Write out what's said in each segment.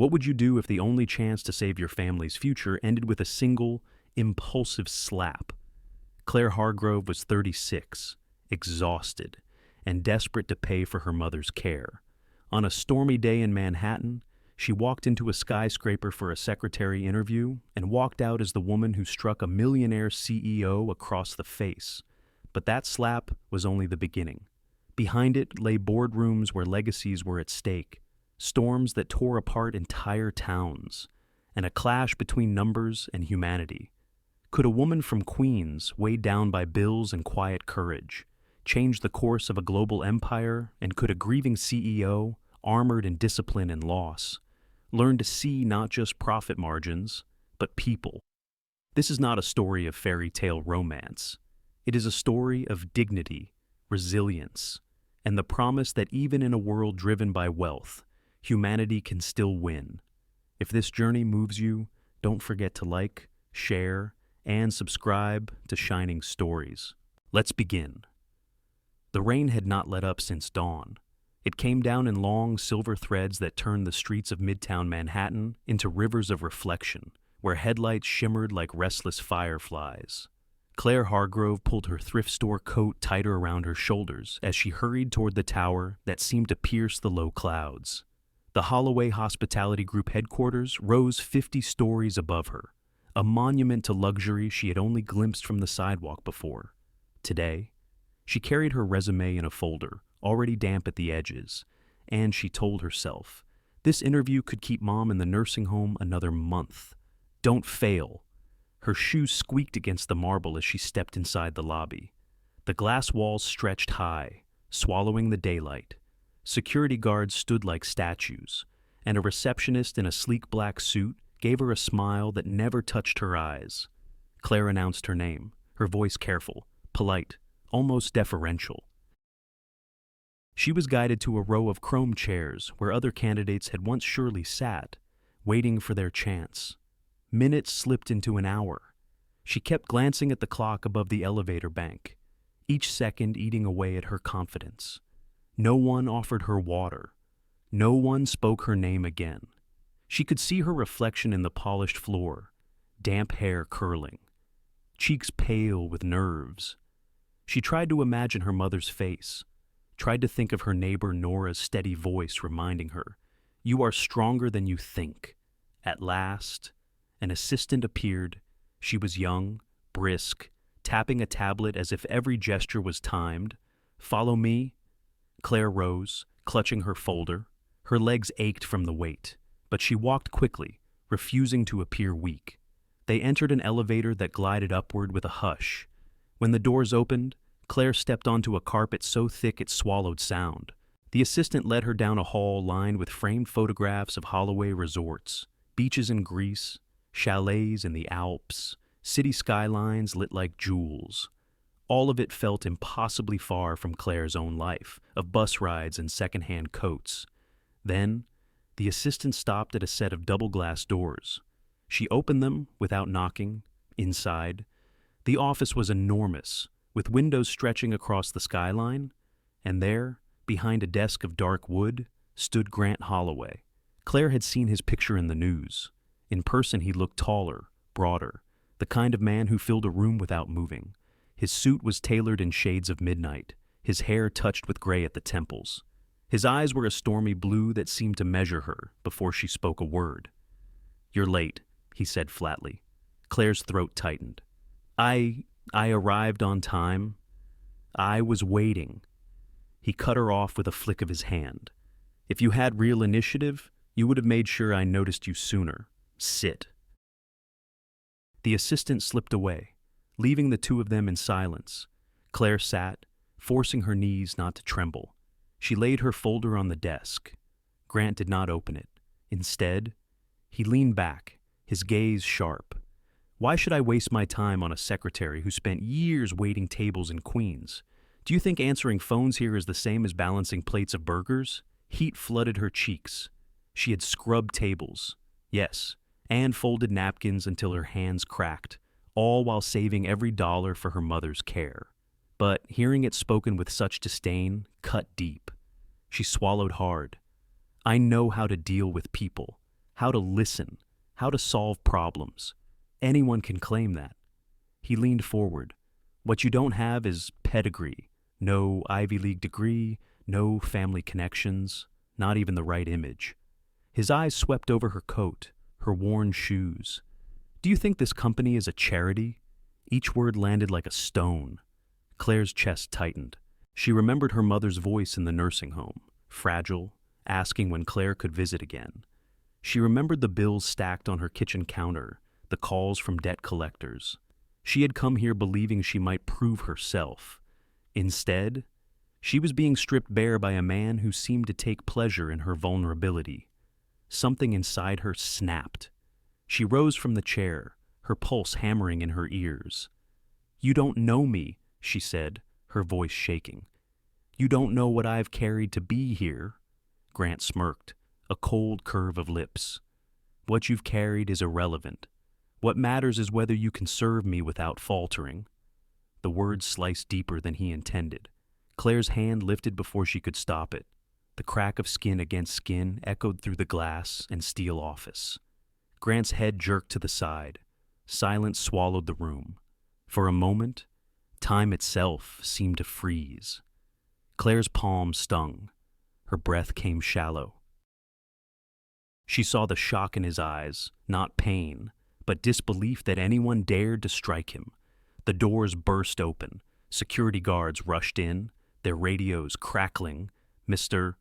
What would you do if the only chance to save your family's future ended with a single, impulsive slap? Claire Hargrove was 36, exhausted, and desperate to pay for her mother's care. On a stormy day in Manhattan, she walked into a skyscraper for a secretary interview and walked out as the woman who struck a millionaire CEO across the face. But that slap was only the beginning. Behind it lay boardrooms where legacies were at stake, storms that tore apart entire towns, and a clash between numbers and humanity. Could a woman from Queens, weighed down by bills and quiet courage, change the course of a global empire, and could a grieving CEO, armored in discipline and loss, learn to see not just profit margins, but people? This is not a story of fairy tale romance. It is a story of dignity, resilience, and the promise that even in a world driven by wealth, humanity can still win. If this journey moves you, don't forget to like, share, and subscribe to Shining Stories. Let's begin. The rain had not let up since dawn. It came down in long silver threads that turned the streets of Midtown Manhattan into rivers of reflection, where headlights shimmered like restless fireflies. Claire Hargrove pulled her thrift store coat tighter around her shoulders as she hurried toward the tower that seemed to pierce the low clouds. The Holloway Hospitality Group headquarters rose 50 stories above her, a monument to luxury she had only glimpsed from the sidewalk before. Today, she carried her resume in a folder, already damp at the edges, and she told herself, this interview could keep Mom in the nursing home another month. Don't fail. Her shoes squeaked against the marble as she stepped inside the lobby. The glass walls stretched high, swallowing the daylight. Security guards stood like statues, and a receptionist in a sleek black suit gave her a smile that never touched her eyes. Claire announced her name, her voice careful, polite, almost deferential. She was guided to a row of chrome chairs where other candidates had once surely sat, waiting for their chance. Minutes slipped into an hour. She kept glancing at the clock above the elevator bank, each second eating away at her confidence. No one offered her water. No one spoke her name again. She could see her reflection in the polished floor, damp hair curling, cheeks pale with nerves. She tried to imagine her mother's face, tried to think of her neighbor Nora's steady voice reminding her, "You are stronger than you think." At last, an assistant appeared. She was young, brisk, tapping a tablet as if every gesture was timed. "Follow me." Claire rose, clutching her folder. Her legs ached from the weight, but she walked quickly, refusing to appear weak. They entered an elevator that glided upward with a hush. When the doors opened, Claire stepped onto a carpet so thick it swallowed sound. The assistant led her down a hall lined with framed photographs of Holloway resorts, beaches in Greece, chalets in the Alps, city skylines lit like jewels. All of it felt impossibly far from Claire's own life, of bus rides and secondhand coats. Then, the assistant stopped at a set of double-glass doors. She opened them without knocking. Inside, the office was enormous, with windows stretching across the skyline, and there, behind a desk of dark wood, stood Grant Holloway. Claire had seen his picture in the news. In person, he looked taller, broader, the kind of man who filled a room without moving. His suit was tailored in shades of midnight, his hair touched with gray at the temples. His eyes were a stormy blue that seemed to measure her before she spoke a word. "You're late," he said flatly. Claire's throat tightened. I arrived on time. I was waiting." He cut her off with a flick of his hand. "If you had real initiative, you would have made sure I noticed you sooner. Sit." The assistant slipped away, leaving the two of them in silence. Claire sat, forcing her knees not to tremble. She laid her folder on the desk. Grant did not open it. Instead, he leaned back, his gaze sharp. "Why should I waste my time on a secretary who spent years waiting tables in Queens? Do you think answering phones here is the same as balancing plates of burgers?" Heat flooded her cheeks. She had scrubbed tables, yes, and folded napkins until her hands cracked, all while saving every dollar for her mother's care. But hearing it spoken with such disdain cut deep. She swallowed hard. "I know how to deal with people, how to listen, how to solve problems. Anyone can claim that. He leaned forward. What you don't have is pedigree. No Ivy League degree, no family connections, not even the right image. His eyes swept over her coat, her worn shoes. Do you think this company is a charity? Each word landed like a stone. Claire's chest tightened. She remembered her mother's voice in the nursing home, fragile, asking when Claire could visit again. She remembered the bills stacked on her kitchen counter, the calls from debt collectors. She had come here believing she might prove herself. Instead, she was being stripped bare by a man who seemed to take pleasure in her vulnerability. Something inside her snapped. She rose from the chair, her pulse hammering in her ears. "You don't know me," she said, her voice shaking. "You don't know what I've carried to be here." Grant smirked, a cold curve of lips. "What you've carried is irrelevant. What matters is whether you can serve me without faltering." The words sliced deeper than he intended. Claire's hand lifted before she could stop it. The crack of skin against skin echoed through the glass and steel office. Grant's head jerked to the side. Silence swallowed the room. For a moment, time itself seemed to freeze. Claire's palm stung. Her breath came shallow. She saw the shock in his eyes, not pain, but disbelief that anyone dared to strike him. The doors burst open. Security guards rushed in, their radios crackling. "Mr.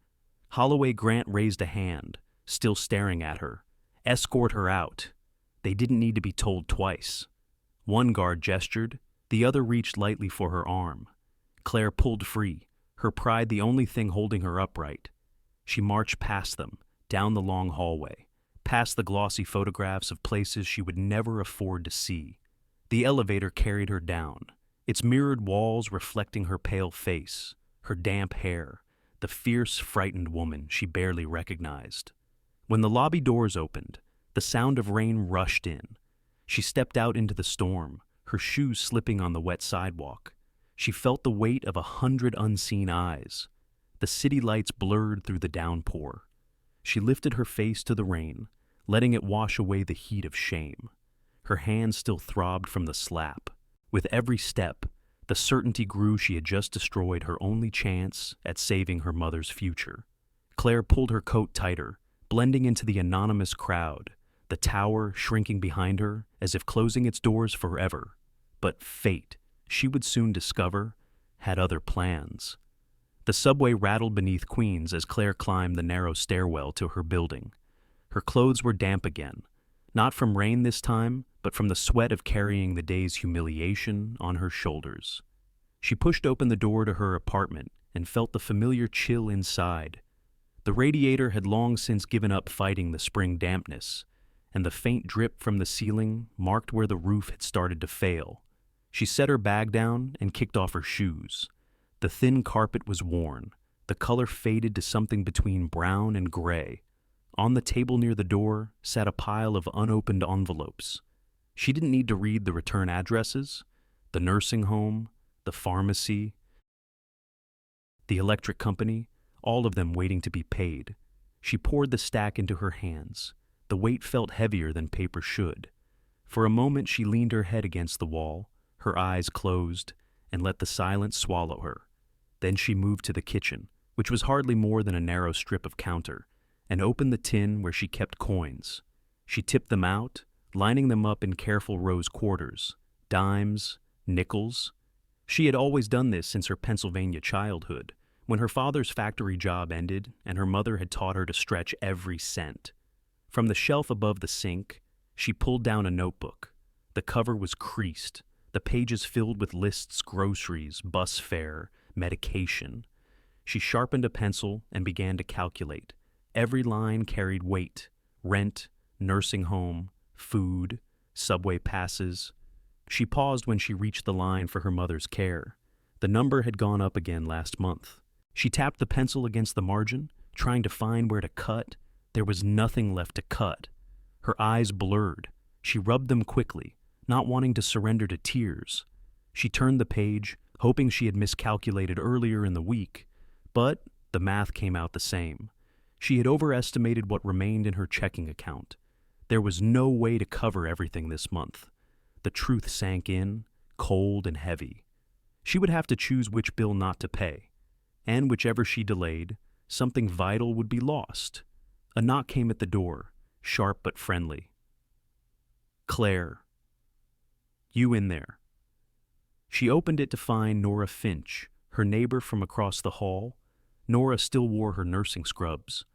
Holloway." Grant raised a hand, still staring at her. "Escort her out." They didn't need to be told twice. One guard gestured, the other reached lightly for her arm. Claire pulled free, her pride the only thing holding her upright. She marched past them, down the long hallway, past the glossy photographs of places she would never afford to see. The elevator carried her down, its mirrored walls reflecting her pale face, her damp hair, the fierce, frightened woman she barely recognized. When the lobby doors opened, the sound of rain rushed in. She stepped out into the storm, her shoes slipping on the wet sidewalk. She felt the weight of 100 unseen eyes. The city lights blurred through the downpour. She lifted her face to the rain, letting it wash away the heat of shame. Her hands still throbbed from the slap. With every step, the certainty grew she had just destroyed her only chance at saving her mother's future. Claire pulled her coat tighter, blending into the anonymous crowd, the tower shrinking behind her as if closing its doors forever. But fate, she would soon discover, had other plans. The subway rattled beneath Queens as Claire climbed the narrow stairwell to her building. Her clothes were damp again, not from rain this time, but from the sweat of carrying the day's humiliation on her shoulders. She pushed open the door to her apartment and felt the familiar chill inside. The radiator had long since given up fighting the spring dampness, and the faint drip from the ceiling marked where the roof had started to fail. She set her bag down and kicked off her shoes. The thin carpet was worn, the color faded to something between brown and gray. On the table near the door sat a pile of unopened envelopes. She didn't need to read the return addresses, the nursing home, the pharmacy, the electric company, all of them waiting to be paid. She poured the stack into her hands. The weight felt heavier than paper should. For a moment she leaned her head against the wall, her eyes closed, and let the silence swallow her. Then she moved to the kitchen, which was hardly more than a narrow strip of counter, and opened the tin where she kept coins. She tipped them out, lining them up in careful rose quarters, dimes, nickels. She had always done this since her Pennsylvania childhood, when her father's factory job ended and her mother had taught her to stretch every cent. From the shelf above the sink, she pulled down a notebook. The cover was creased, the pages filled with lists, groceries, bus fare, medication. She sharpened a pencil and began to calculate. Every line carried weight: rent, nursing home, food, subway passes. She paused when she reached the line for her mother's care. The number had gone up again last month. She tapped the pencil against the margin, trying to find where to cut. There was nothing left to cut. Her eyes blurred. She rubbed them quickly, not wanting to surrender to tears. She turned the page, hoping she had miscalculated earlier in the week, but the math came out the same. She had overestimated what remained in her checking account. There was no way to cover everything this month. The truth sank in, cold and heavy. She would have to choose which bill not to pay, and whichever she delayed, something vital would be lost. A knock came at the door, sharp but friendly. "Claire, you in there?" She opened it to find Nora Finch, her neighbor from across the hall. Nora still wore her nursing scrubs,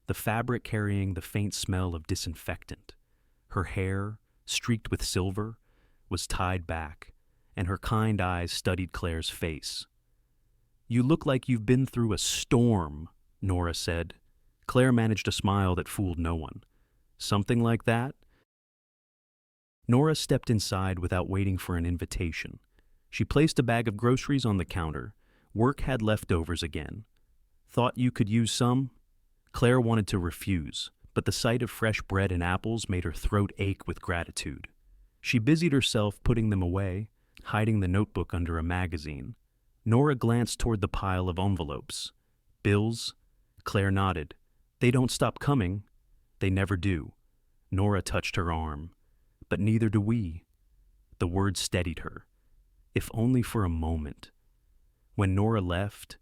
the fabric carrying the faint smell of disinfectant. Her hair, streaked with silver, was tied back, and her kind eyes studied Claire's face. "You look like you've been through a storm," Nora said. Claire managed a smile that fooled no one. "Something like that?" Nora stepped inside without waiting for an invitation. She placed a bag of groceries on the counter. Work had leftovers again. "Thought you could use some?" Claire wanted to refuse, but the sight of fresh bread and apples made her throat ache with gratitude. She busied herself putting them away, hiding the notebook under a magazine. Nora glanced toward the pile of envelopes. "Bills?" Claire nodded. "They don't stop coming." "They never do." Nora touched her arm. "But neither do we." The words steadied her. If only for a moment. When Nora left,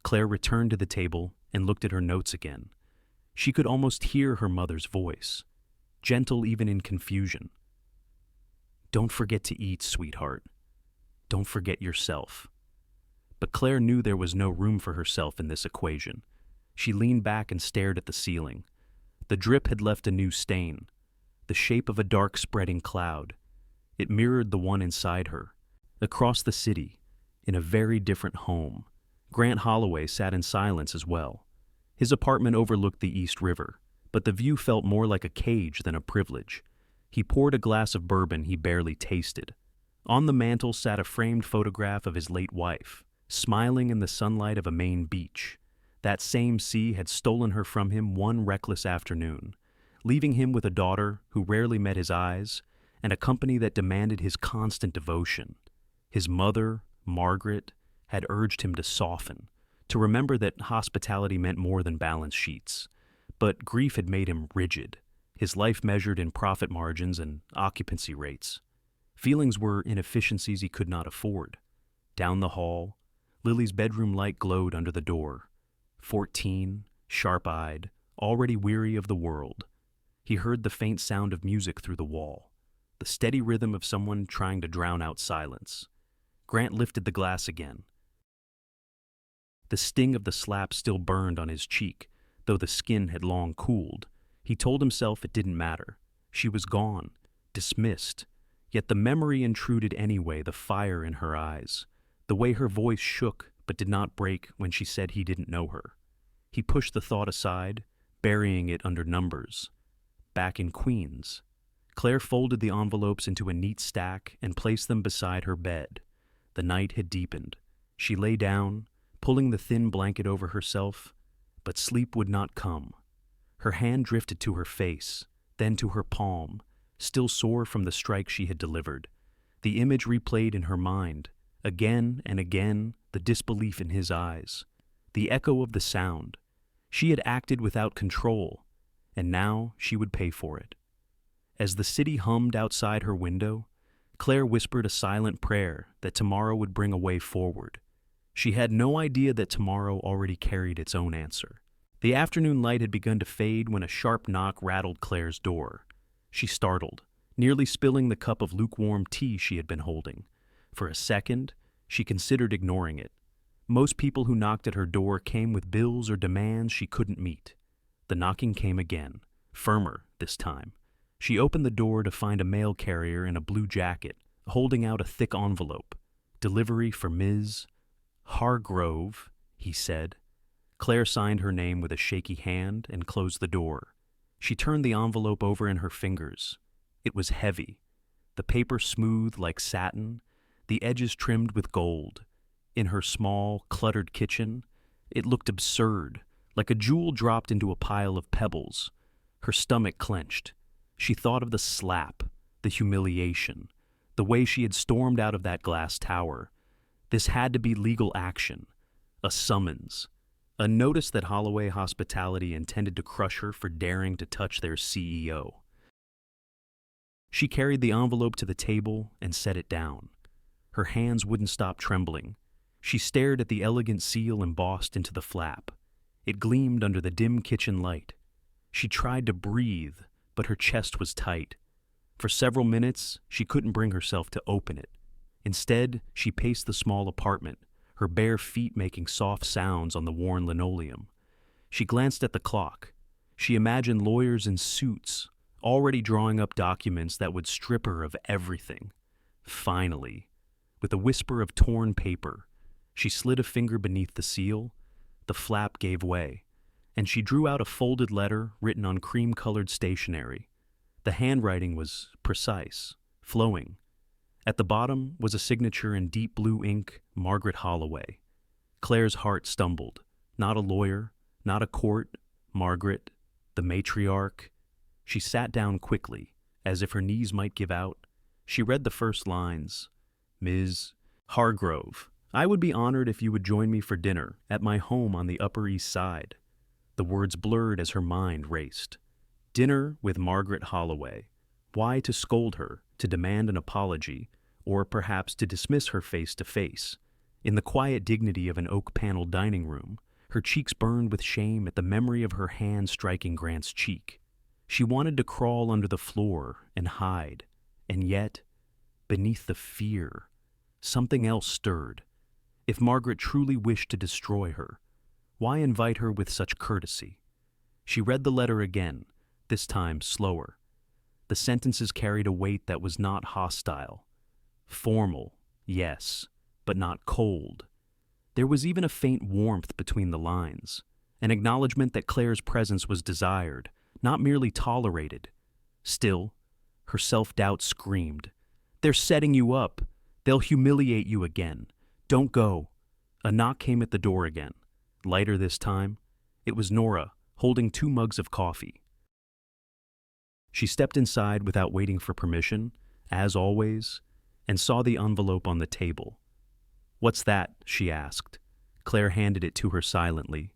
Claire returned to the table and looked at her notes again. She could almost hear her mother's voice, gentle even in confusion. "Don't forget to eat, sweetheart. Don't forget yourself." But Claire knew there was no room for herself in this equation. She leaned back and stared at the ceiling. The drip had left a new stain, the shape of a dark spreading cloud. It mirrored the one inside her. Across the city, in a very different home, Grant Holloway sat in silence as well. His apartment overlooked the East River, but the view felt more like a cage than a privilege. He poured a glass of bourbon he barely tasted. On the mantel sat a framed photograph of his late wife, smiling in the sunlight of a Maine beach. That same sea had stolen her from him one reckless afternoon, leaving him with a daughter who rarely met his eyes and a company that demanded his constant devotion. His mother, Margaret, had urged him to soften, to remember that hospitality meant more than balance sheets. But grief had made him rigid, his life measured in profit margins and occupancy rates. Feelings were inefficiencies he could not afford. Down the hall, Lily's bedroom light glowed under the door. 14, sharp-eyed, already weary of the world. He heard the faint sound of music through the wall, the steady rhythm of someone trying to drown out silence. Grant lifted the glass again. The sting of the slap still burned on his cheek, though the skin had long cooled. He told himself it didn't matter. She was gone, dismissed. Yet the memory intruded anyway, the fire in her eyes, the way her voice shook but did not break when she said he didn't know her. He pushed the thought aside, burying it under numbers. Back in Queens. Claire folded the envelopes into a neat stack and placed them beside her bed. The night had deepened. She lay down, pulling the thin blanket over herself, but sleep would not come. Her hand drifted to her face, then to her palm, still sore from the strike she had delivered. The image replayed in her mind, again and again, the disbelief in his eyes, the echo of the sound. She had acted without control, and now she would pay for it. As the city hummed outside her window, Claire whispered a silent prayer that tomorrow would bring a way forward. She had no idea that tomorrow already carried its own answer. The afternoon light had begun to fade when a sharp knock rattled Claire's door. She startled, nearly spilling the cup of lukewarm tea she had been holding. For a second, she considered ignoring it. Most people who knocked at her door came with bills or demands she couldn't meet. The knocking came again, firmer this time. She opened the door to find a mail carrier in a blue jacket, holding out a thick envelope. "Delivery for Ms. Hargrove," he said. Claire signed her name with a shaky hand and closed the door. She turned the envelope over in her fingers. It was heavy, the paper smooth like satin, the edges trimmed with gold. In her small, cluttered kitchen, it looked absurd, like a jewel dropped into a pile of pebbles. Her stomach clenched. She thought of the slap, the humiliation, the way she had stormed out of that glass tower. This had to be legal action, a summons. A notice that Holloway Hospitality intended to crush her for daring to touch their CEO. She carried the envelope to the table and set it down. Her hands wouldn't stop trembling. She stared at the elegant seal embossed into the flap. It gleamed under the dim kitchen light. She tried to breathe, but her chest was tight. For several minutes, she couldn't bring herself to open it. Instead, she paced the small apartment, her bare feet making soft sounds on the worn linoleum. She glanced at the clock. She imagined lawyers in suits, already drawing up documents that would strip her of everything. Finally, with a whisper of torn paper, she slid a finger beneath the seal. The flap gave way, and she drew out a folded letter written on cream-colored stationery. The handwriting was precise, flowing. At the bottom was a signature in deep blue ink, Margaret Holloway. Claire's heart stumbled. Not a lawyer, not a court, Margaret, the matriarch. She sat down quickly, as if her knees might give out. She read the first lines. Ms. Hargrove, I would be honored if you would join me for dinner at my home on the Upper East Side. The words blurred as her mind raced. Dinner with Margaret Holloway. Why to scold her, to demand an apology, or perhaps to dismiss her face to face? In the quiet dignity of an oak-paneled dining room, her cheeks burned with shame at the memory of her hand striking Grant's cheek. She wanted to crawl under the floor and hide, and yet, beneath the fear, something else stirred. If Margaret truly wished to destroy her, why invite her with such courtesy? She read the letter again, this time slower. The sentences carried a weight that was not hostile. Formal, yes, but not cold. There was even a faint warmth between the lines, an acknowledgement that Claire's presence was desired, not merely tolerated. Still, her self-doubt screamed, "They're setting you up. They'll humiliate you again. Don't go." A knock came at the door again. Lighter this time. It was Nora, holding 2 mugs of coffee. She stepped inside without waiting for permission, as always, and saw the envelope on the table. "What's that?" she asked. Claire handed it to her silently.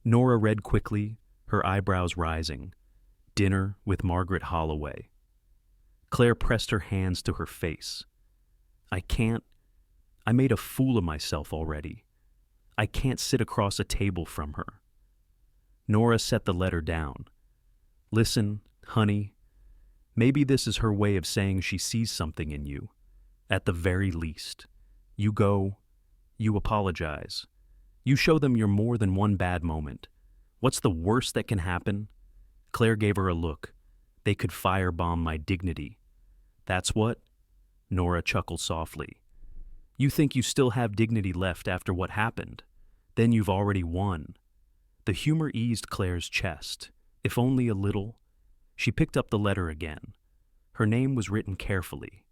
Nora read quickly, her eyebrows rising. Dinner with Margaret Holloway. Claire pressed her hands to her face. I made a fool of myself already. I can't sit across a table from her." Nora set the letter down. "Listen, honey, maybe this is her way of saying she sees something in you. At the very least. You go, you apologize. You show them you're more than one bad moment. What's the worst that can happen?" Claire gave her a look. "They could firebomb my dignity." "That's what?" Nora chuckled softly. "You think you still have dignity left after what happened? Then you've already won." The humor eased Claire's chest, if only a little. She picked up the letter again. Her name was written carefully.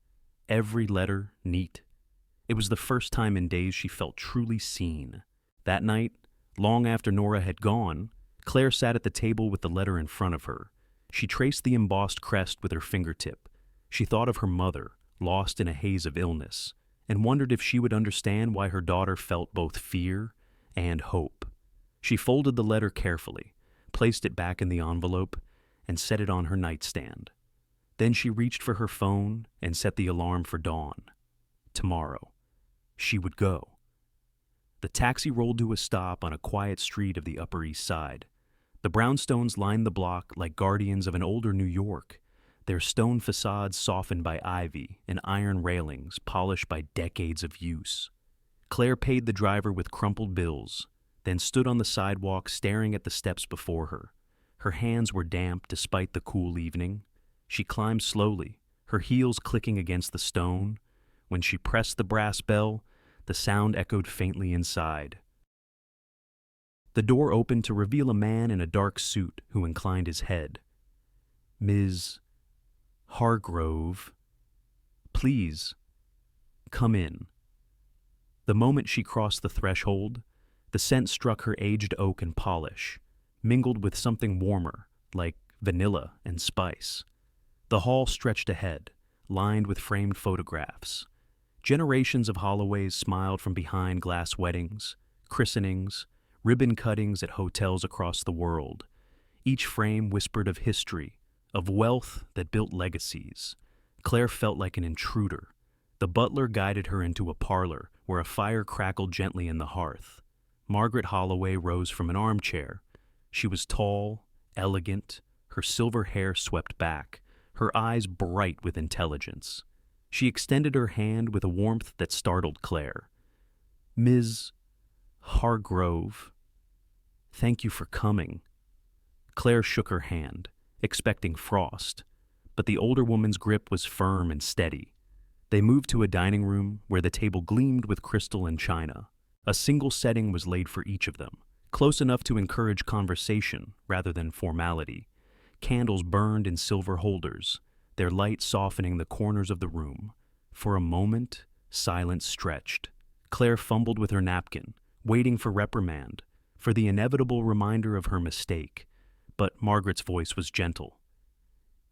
Every letter neat. It was the first time in days she felt truly seen. That night, long after Nora had gone, Claire sat at the table with the letter in front of her. She traced the embossed crest with her fingertip. She thought of her mother, lost in a haze of illness, and wondered if she would understand why her daughter felt both fear and hope. She folded the letter carefully, placed it back in the envelope, and set it on her nightstand. Then she reached for her phone and set the alarm for dawn. Tomorrow, she would go. The taxi rolled to a stop on a quiet street of the Upper East Side. The brownstones lined the block like guardians of an older New York, their stone facades softened by ivy and iron railings polished by decades of use. Claire paid the driver with crumpled bills, then stood on the sidewalk staring at the steps before her. Her hands were damp despite the cool evening. She climbed slowly, her heels clicking against the stone. When she pressed the brass bell, the sound echoed faintly inside. The door opened to reveal a man in a dark suit who inclined his head. "Ms. Hargrove, please, come in." The moment she crossed the threshold, the scent struck her aged oak and polish, mingled with something warmer, like vanilla and spice. The hall stretched ahead, lined with framed photographs. Generations of Holloways smiled from behind glass weddings, christenings, ribbon cuttings at hotels across the world. Each frame whispered of history, of wealth that built legacies. Claire felt like an intruder. The butler guided her into a parlor where a fire crackled gently in the hearth. Margaret Holloway rose from an armchair. She was tall, elegant, her silver hair swept back, her eyes bright with intelligence. She extended her hand with a warmth that startled Claire. "Ms. Hargrove, thank you for coming." Claire shook her hand, expecting frost, but the older woman's grip was firm and steady. They moved to a dining room where the table gleamed with crystal and china. A single setting was laid for each of them, close enough to encourage conversation rather than formality. Candles burned in silver holders, their light softening the corners of the room. For a moment, silence stretched. Claire fumbled with her napkin, waiting for reprimand, for the inevitable reminder of her mistake. But Margaret's voice was gentle.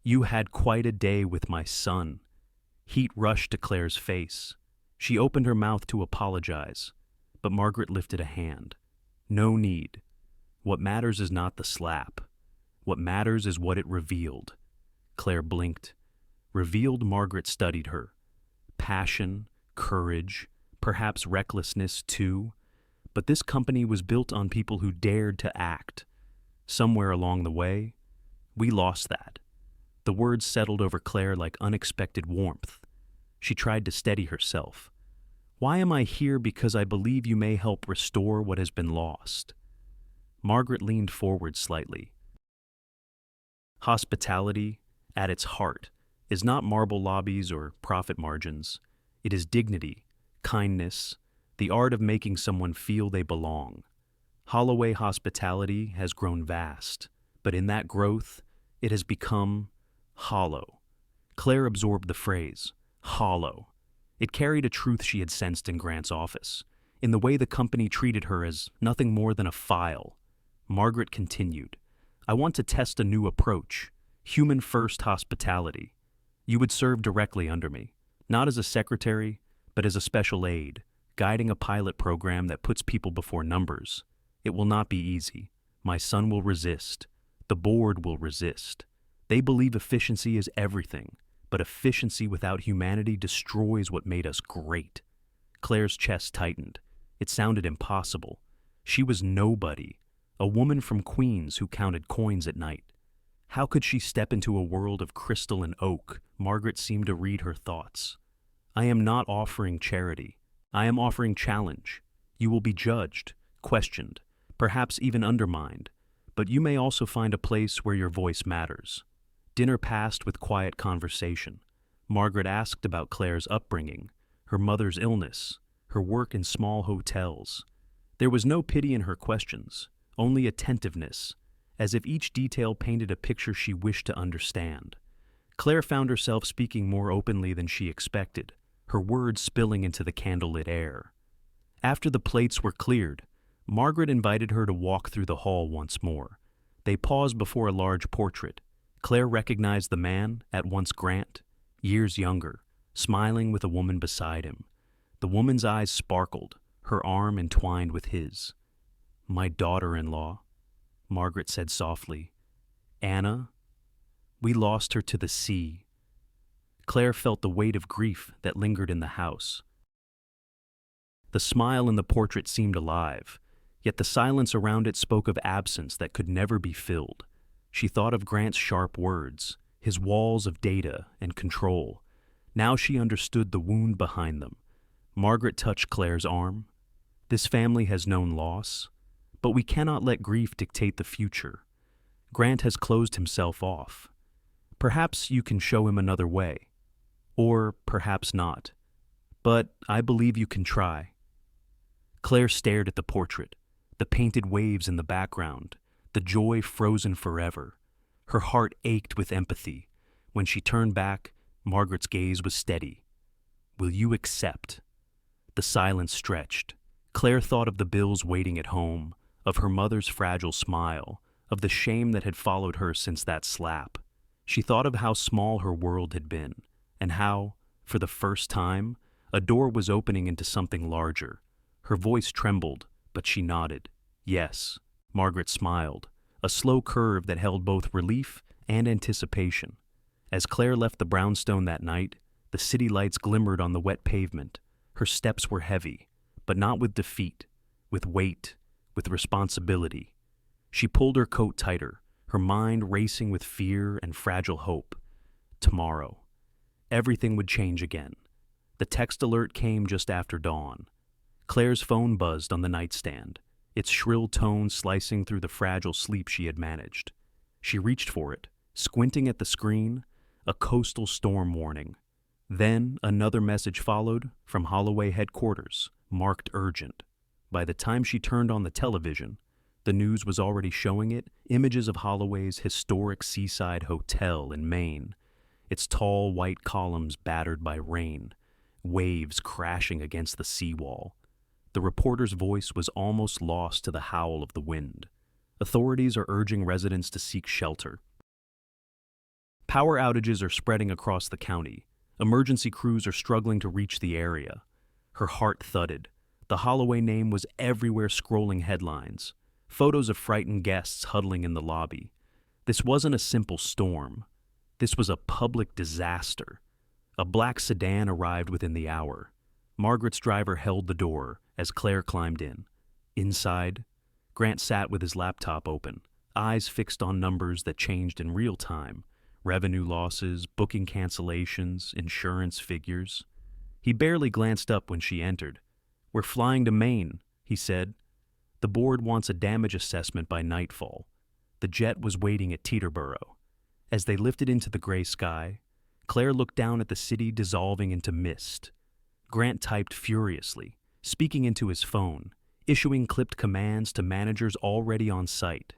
"You had quite a day with my son." Heat rushed to Claire's face. She opened her mouth to apologize, but Margaret lifted a hand. "No need. What matters is not the slap. What matters is what it revealed." Claire blinked. Revealed, Margaret studied her. Passion, courage, perhaps recklessness too. But this company was built on people who dared to act. Somewhere along the way, we lost that. The words settled over Claire like unexpected warmth. She tried to steady herself. "Why am I here? Because I believe you may help restore what has been lost." Margaret leaned forward slightly. Hospitality, at its heart, is not marble lobbies or profit margins. It is dignity, kindness, the art of making someone feel they belong. Holloway hospitality has grown vast, but in that growth, it has become hollow. Claire absorbed the phrase, hollow. It carried a truth she had sensed in Grant's office, in the way the company treated her as nothing more than a file. Margaret continued, "I want to test a new approach, human-first hospitality. You would serve directly under me, not as a secretary, but as a special aide, guiding a pilot program that puts people before numbers. It will not be easy. My son will resist. The board will resist. They believe efficiency is everything, but efficiency without humanity destroys what made us great." Claire's chest tightened. It sounded impossible. She was nobody, a woman from Queens who counted coins at night. How could she step into a world of crystal and oak? Margaret seemed to read her thoughts. "I am not offering charity. I am offering challenge. You will be judged, questioned, perhaps even undermined, but you may also find a place where your voice matters." Dinner passed with quiet conversation. Margaret asked about Claire's upbringing, her mother's illness, her work in small hotels. There was no pity in her questions, only attentiveness, as if each detail painted a picture she wished to understand. Claire found herself speaking more openly than she expected, her words spilling into the candlelit air. After the plates were cleared, Margaret invited her to walk through the hall once more. They paused before a large portrait. Claire recognized the man, at once Grant, years younger, smiling with a woman beside him. The woman's eyes sparkled, her arm entwined with his. "My daughter-in-law," Margaret said softly. "Anna, we lost her to the sea." Claire felt the weight of grief that lingered in the house. The smile in the portrait seemed alive, yet the silence around it spoke of absence that could never be filled. She thought of Grant's sharp words, his walls of data and control. Now she understood the wound behind them. Margaret touched Claire's arm. "This family has known loss, but we cannot let grief dictate the future. Grant has closed himself off. Perhaps you can show him another way. Or perhaps not. But I believe you can try." Claire stared at the portrait, the painted waves in the background, the joy frozen forever. Her heart ached with empathy. When she turned back, Margaret's gaze was steady. "Will you accept?" The silence stretched. Claire thought of the bills waiting at home, of her mother's fragile smile, of the shame that had followed her since that slap. She thought of how small her world had been, and how, for the first time, a door was opening into something larger. Her voice trembled, but she nodded. Yes, Margaret smiled, a slow curve that held both relief and anticipation. As Claire left the brownstone that night, the city lights glimmered on the wet pavement. Her steps were heavy, but not with defeat, with weight, with responsibility. She pulled her coat tighter, her mind racing with fear and fragile hope. Tomorrow, everything would change again. The text alert came just after dawn. Claire's phone buzzed on the nightstand, its shrill tone slicing through the fragile sleep she had managed. She reached for it, squinting at the screen, a coastal storm warning. Then another message followed from Holloway headquarters, marked urgent. By the time she turned on the television, the news was already showing it images of Holloway's historic seaside hotel in Maine, its tall white columns battered by rain, waves crashing against the seawall. The reporter's voice was almost lost to the howl of the wind. Authorities are urging residents to seek shelter. Power outages are spreading across the county. Emergency crews are struggling to reach the area. Her heart thudded. The Holloway name was everywhere, scrolling headlines. Photos of frightened guests huddling in the lobby. This wasn't a simple storm. This was a public disaster. A black sedan arrived within the hour. Margaret's driver held the door as Claire climbed in. Inside, Grant sat with his laptop open, eyes fixed on numbers that changed in real time. Revenue losses, booking cancellations, insurance figures. He barely glanced up when she entered. "We're flying to Maine," he said. "The board wants a damage assessment by nightfall." The jet was waiting at Teterboro. As they lifted into the gray sky, Claire looked down at the city dissolving into mist. Grant typed furiously, speaking into his phone, issuing clipped commands to managers already on site.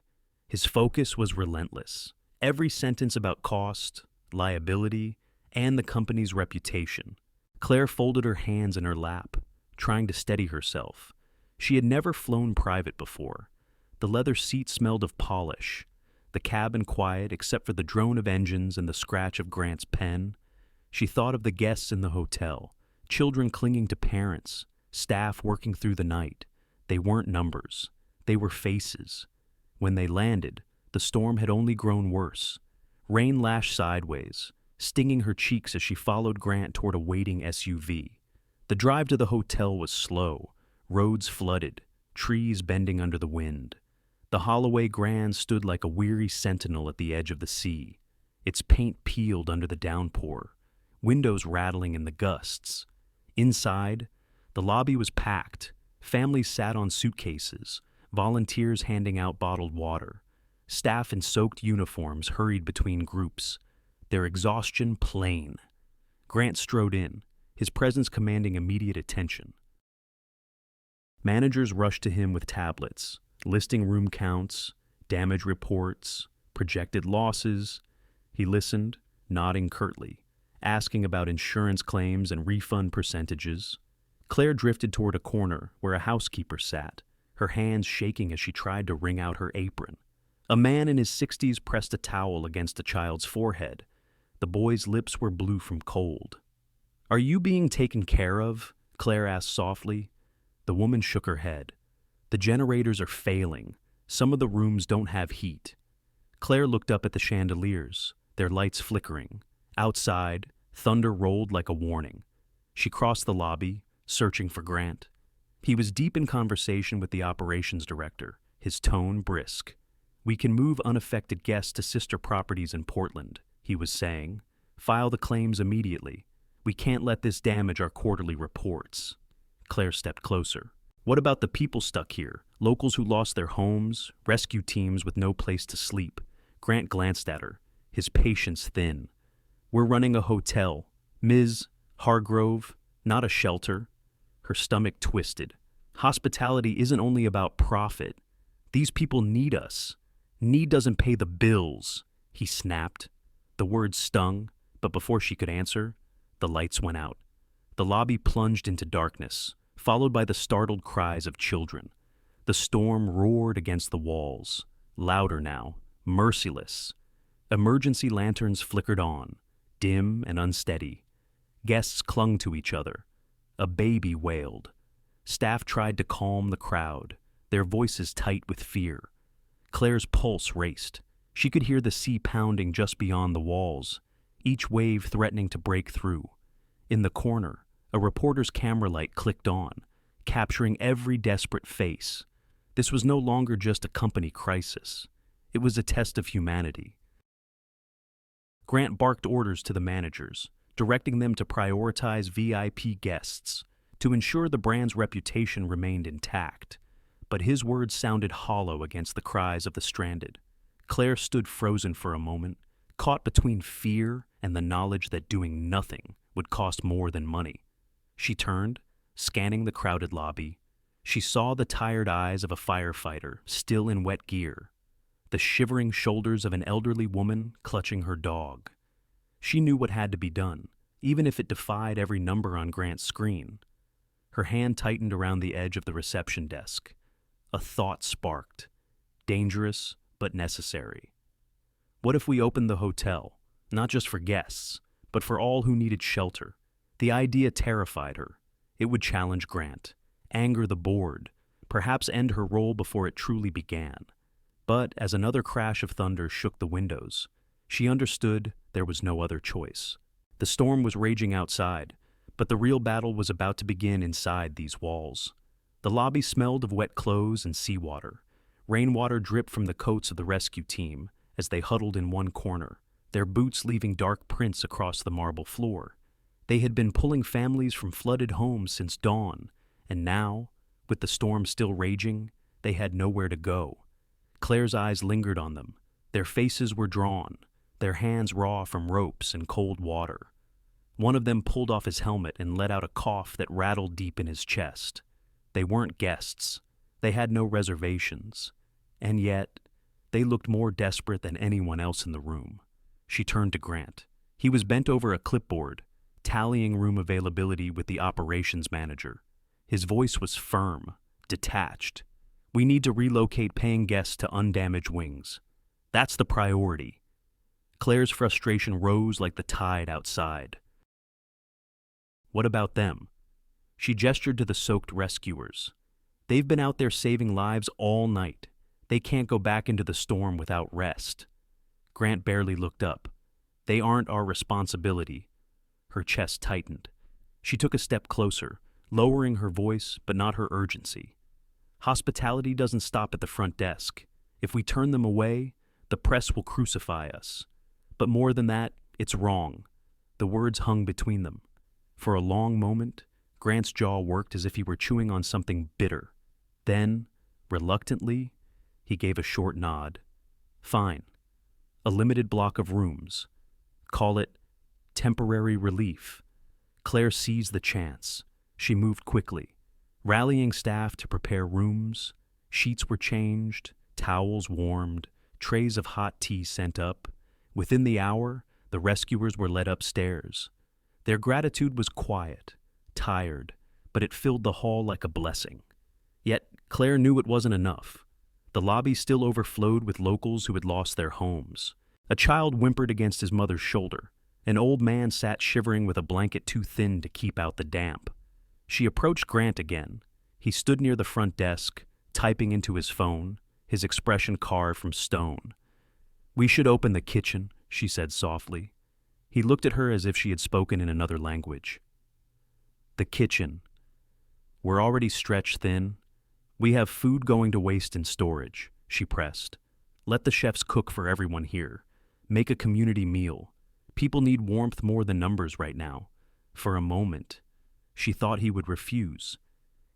His focus was relentless. Every sentence about cost, liability, and the company's reputation. Claire folded her hands in her lap, trying to steady herself. She had never flown private before. The leather seat smelled of polish, the cabin quiet except for the drone of engines and the scratch of Grant's pen. She thought of the guests in the hotel, children clinging to parents, staff working through the night. They weren't numbers. They were faces. When they landed, the storm had only grown worse. Rain lashed sideways, stinging her cheeks as she followed Grant toward a waiting SUV. The drive to the hotel was slow, roads flooded, trees bending under the wind. The Holloway Grand stood like a weary sentinel at the edge of the sea, its paint peeled under the downpour, windows rattling in the gusts. Inside, the lobby was packed. Families sat on suitcases, volunteers handing out bottled water. Staff in soaked uniforms hurried between groups, their exhaustion plain. Grant strode in, his presence commanding immediate attention. Managers rushed to him with tablets, listing room counts, damage reports, projected losses. He listened, nodding curtly, asking about insurance claims and refund percentages. Claire drifted toward a corner where a housekeeper sat, her hands shaking as she tried to wring out her apron. A man in his 60s pressed a towel against a child's forehead. The boy's lips were blue from cold. "Are you being taken care of?" Claire asked softly. The woman shook her head. "The generators are failing. Some of the rooms don't have heat." Claire looked up at the chandeliers, their lights flickering. Outside, thunder rolled like a warning. She crossed the lobby, searching for Grant. He was deep in conversation with the operations director, his tone brisk. "We can move unaffected guests to sister properties in Portland," he was saying. "File the claims immediately. We can't let this damage our quarterly reports." Claire stepped closer. "What about the people stuck here? Locals who lost their homes, rescue teams with no place to sleep?" Grant glanced at her, his patience thin. "We're running a hotel, Ms. Hargrove, not a shelter." Her stomach twisted. "Hospitality isn't only about profit. These people need us. Need doesn't pay the bills," he snapped. The words stung, but before she could answer, the lights went out. The lobby plunged into darkness, followed by the startled cries of children. The storm roared against the walls, louder now, merciless. Emergency lanterns flickered on, dim and unsteady. Guests clung to each other. A baby wailed. Staff tried to calm the crowd, their voices tight with fear. Claire's pulse raced. She could hear the sea pounding just beyond the walls, each wave threatening to break through. In the corner, a reporter's camera light clicked on, capturing every desperate face. This was no longer just a company crisis. It was a test of humanity. Grant barked orders to the managers, directing them to prioritize VIP guests to ensure the brand's reputation remained intact. But his words sounded hollow against the cries of the stranded. Claire stood frozen for a moment, caught between fear and the knowledge that doing nothing would cost more than money. She turned, scanning the crowded lobby. She saw the tired eyes of a firefighter, still in wet gear, the shivering shoulders of an elderly woman clutching her dog. She knew what had to be done, even if it defied every number on Grant's screen. Her hand tightened around the edge of the reception desk. A thought sparked, dangerous but necessary. What if we opened the hotel, not just for guests, but for all who needed shelter? The idea terrified her. It would challenge Grant, anger the board, perhaps end her role before it truly began. But as another crash of thunder shook the windows, she understood there was no other choice. The storm was raging outside, but the real battle was about to begin inside these walls. The lobby smelled of wet clothes and seawater. Rainwater dripped from the coats of the rescue team as they huddled in one corner, their boots leaving dark prints across the marble floor. They had been pulling families from flooded homes since dawn, and now, with the storm still raging, they had nowhere to go. Claire's eyes lingered on them. Their faces were drawn, their hands raw from ropes and cold water. One of them pulled off his helmet and let out a cough that rattled deep in his chest. They weren't guests. They had no reservations. And yet, they looked more desperate than anyone else in the room. She turned to Grant. He was bent over a clipboard, tallying room availability with the operations manager. His voice was firm, detached. We need to relocate paying guests to undamaged wings. That's the priority. Claire's frustration rose like the tide outside. What about them? She gestured to the soaked rescuers. They've been out there saving lives all night. They can't go back into the storm without rest. Grant barely looked up. They aren't our responsibility. Her chest tightened. She took a step closer, lowering her voice but not her urgency. Hospitality doesn't stop at the front desk. If we turn them away, the press will crucify us. But more than that, it's wrong. The words hung between them. For a long moment, Grant's jaw worked as if he were chewing on something bitter. Then, reluctantly, he gave a short nod. Fine. A limited block of rooms. Call it temporary relief. Claire seized the chance. She moved quickly, rallying staff to prepare rooms. Sheets were changed, towels warmed, trays of hot tea sent up. Within the hour, the rescuers were led upstairs. Their gratitude was quiet, tired, but it filled the hall like a blessing. Yet Claire knew it wasn't enough. The lobby still overflowed with locals who had lost their homes. A child whimpered against his mother's shoulder. An old man sat shivering with a blanket too thin to keep out the damp. She approached Grant again. He stood near the front desk, typing into his phone, his expression carved from stone. "We should open the kitchen," she said softly. He looked at her as if she had spoken in another language. "The kitchen. We're already stretched thin. We have food going to waste in storage," she pressed. "Let the chefs cook for everyone here. Make a community meal. People need warmth more than numbers right now." For a moment, she thought he would refuse.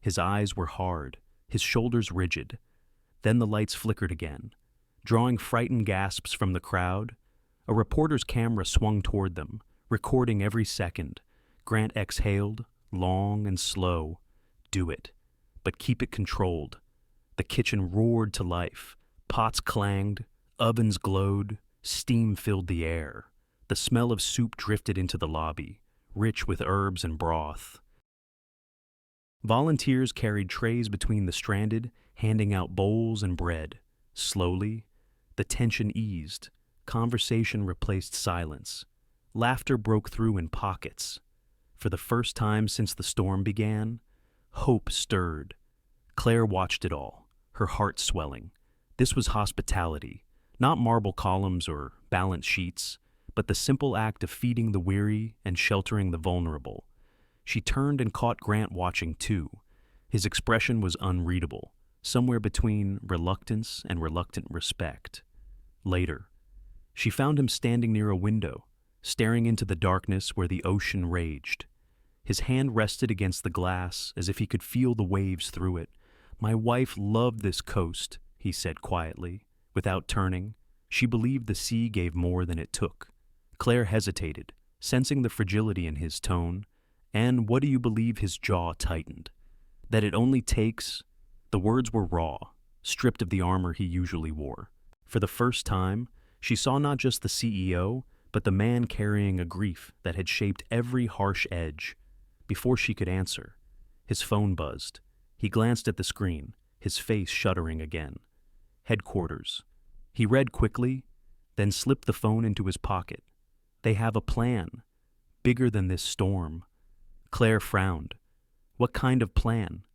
His eyes were hard, his shoulders rigid. Then the lights flickered again. Drawing frightened gasps from the crowd, a reporter's camera swung toward them, recording every second. Grant exhaled, long and slow. "Do it, but keep it controlled." The kitchen roared to life. Pots clanged, ovens glowed, steam filled the air. The smell of soup drifted into the lobby, rich with herbs and broth. Volunteers carried trays between the stranded, handing out bowls and bread. Slowly, the tension eased. Conversation replaced silence. Laughter broke through in pockets. For the first time since the storm began, hope stirred. Claire watched it all, her heart swelling. This was hospitality, not marble columns or balance sheets, but the simple act of feeding the weary and sheltering the vulnerable. She turned and caught Grant watching too. His expression was unreadable, somewhere between reluctance and reluctant respect. Later, she found him standing near a window, staring into the darkness where the ocean raged. His hand rested against the glass as if he could feel the waves through it. "My wife loved this coast," he said quietly, without turning. She believed the sea gave more than it took. Claire hesitated, sensing the fragility in his tone, and what do you believe his jaw tightened? That it only takes... The words were raw, stripped of the armor he usually wore. For the first time, she saw not just the CEO, but the man carrying a grief that had shaped every harsh edge. Before she could answer, his phone buzzed. He glanced at the screen, his face shuddering again. Headquarters. He read quickly, then slipped the phone into his pocket. They have a plan, bigger than this storm. Claire frowned. What kind of plan?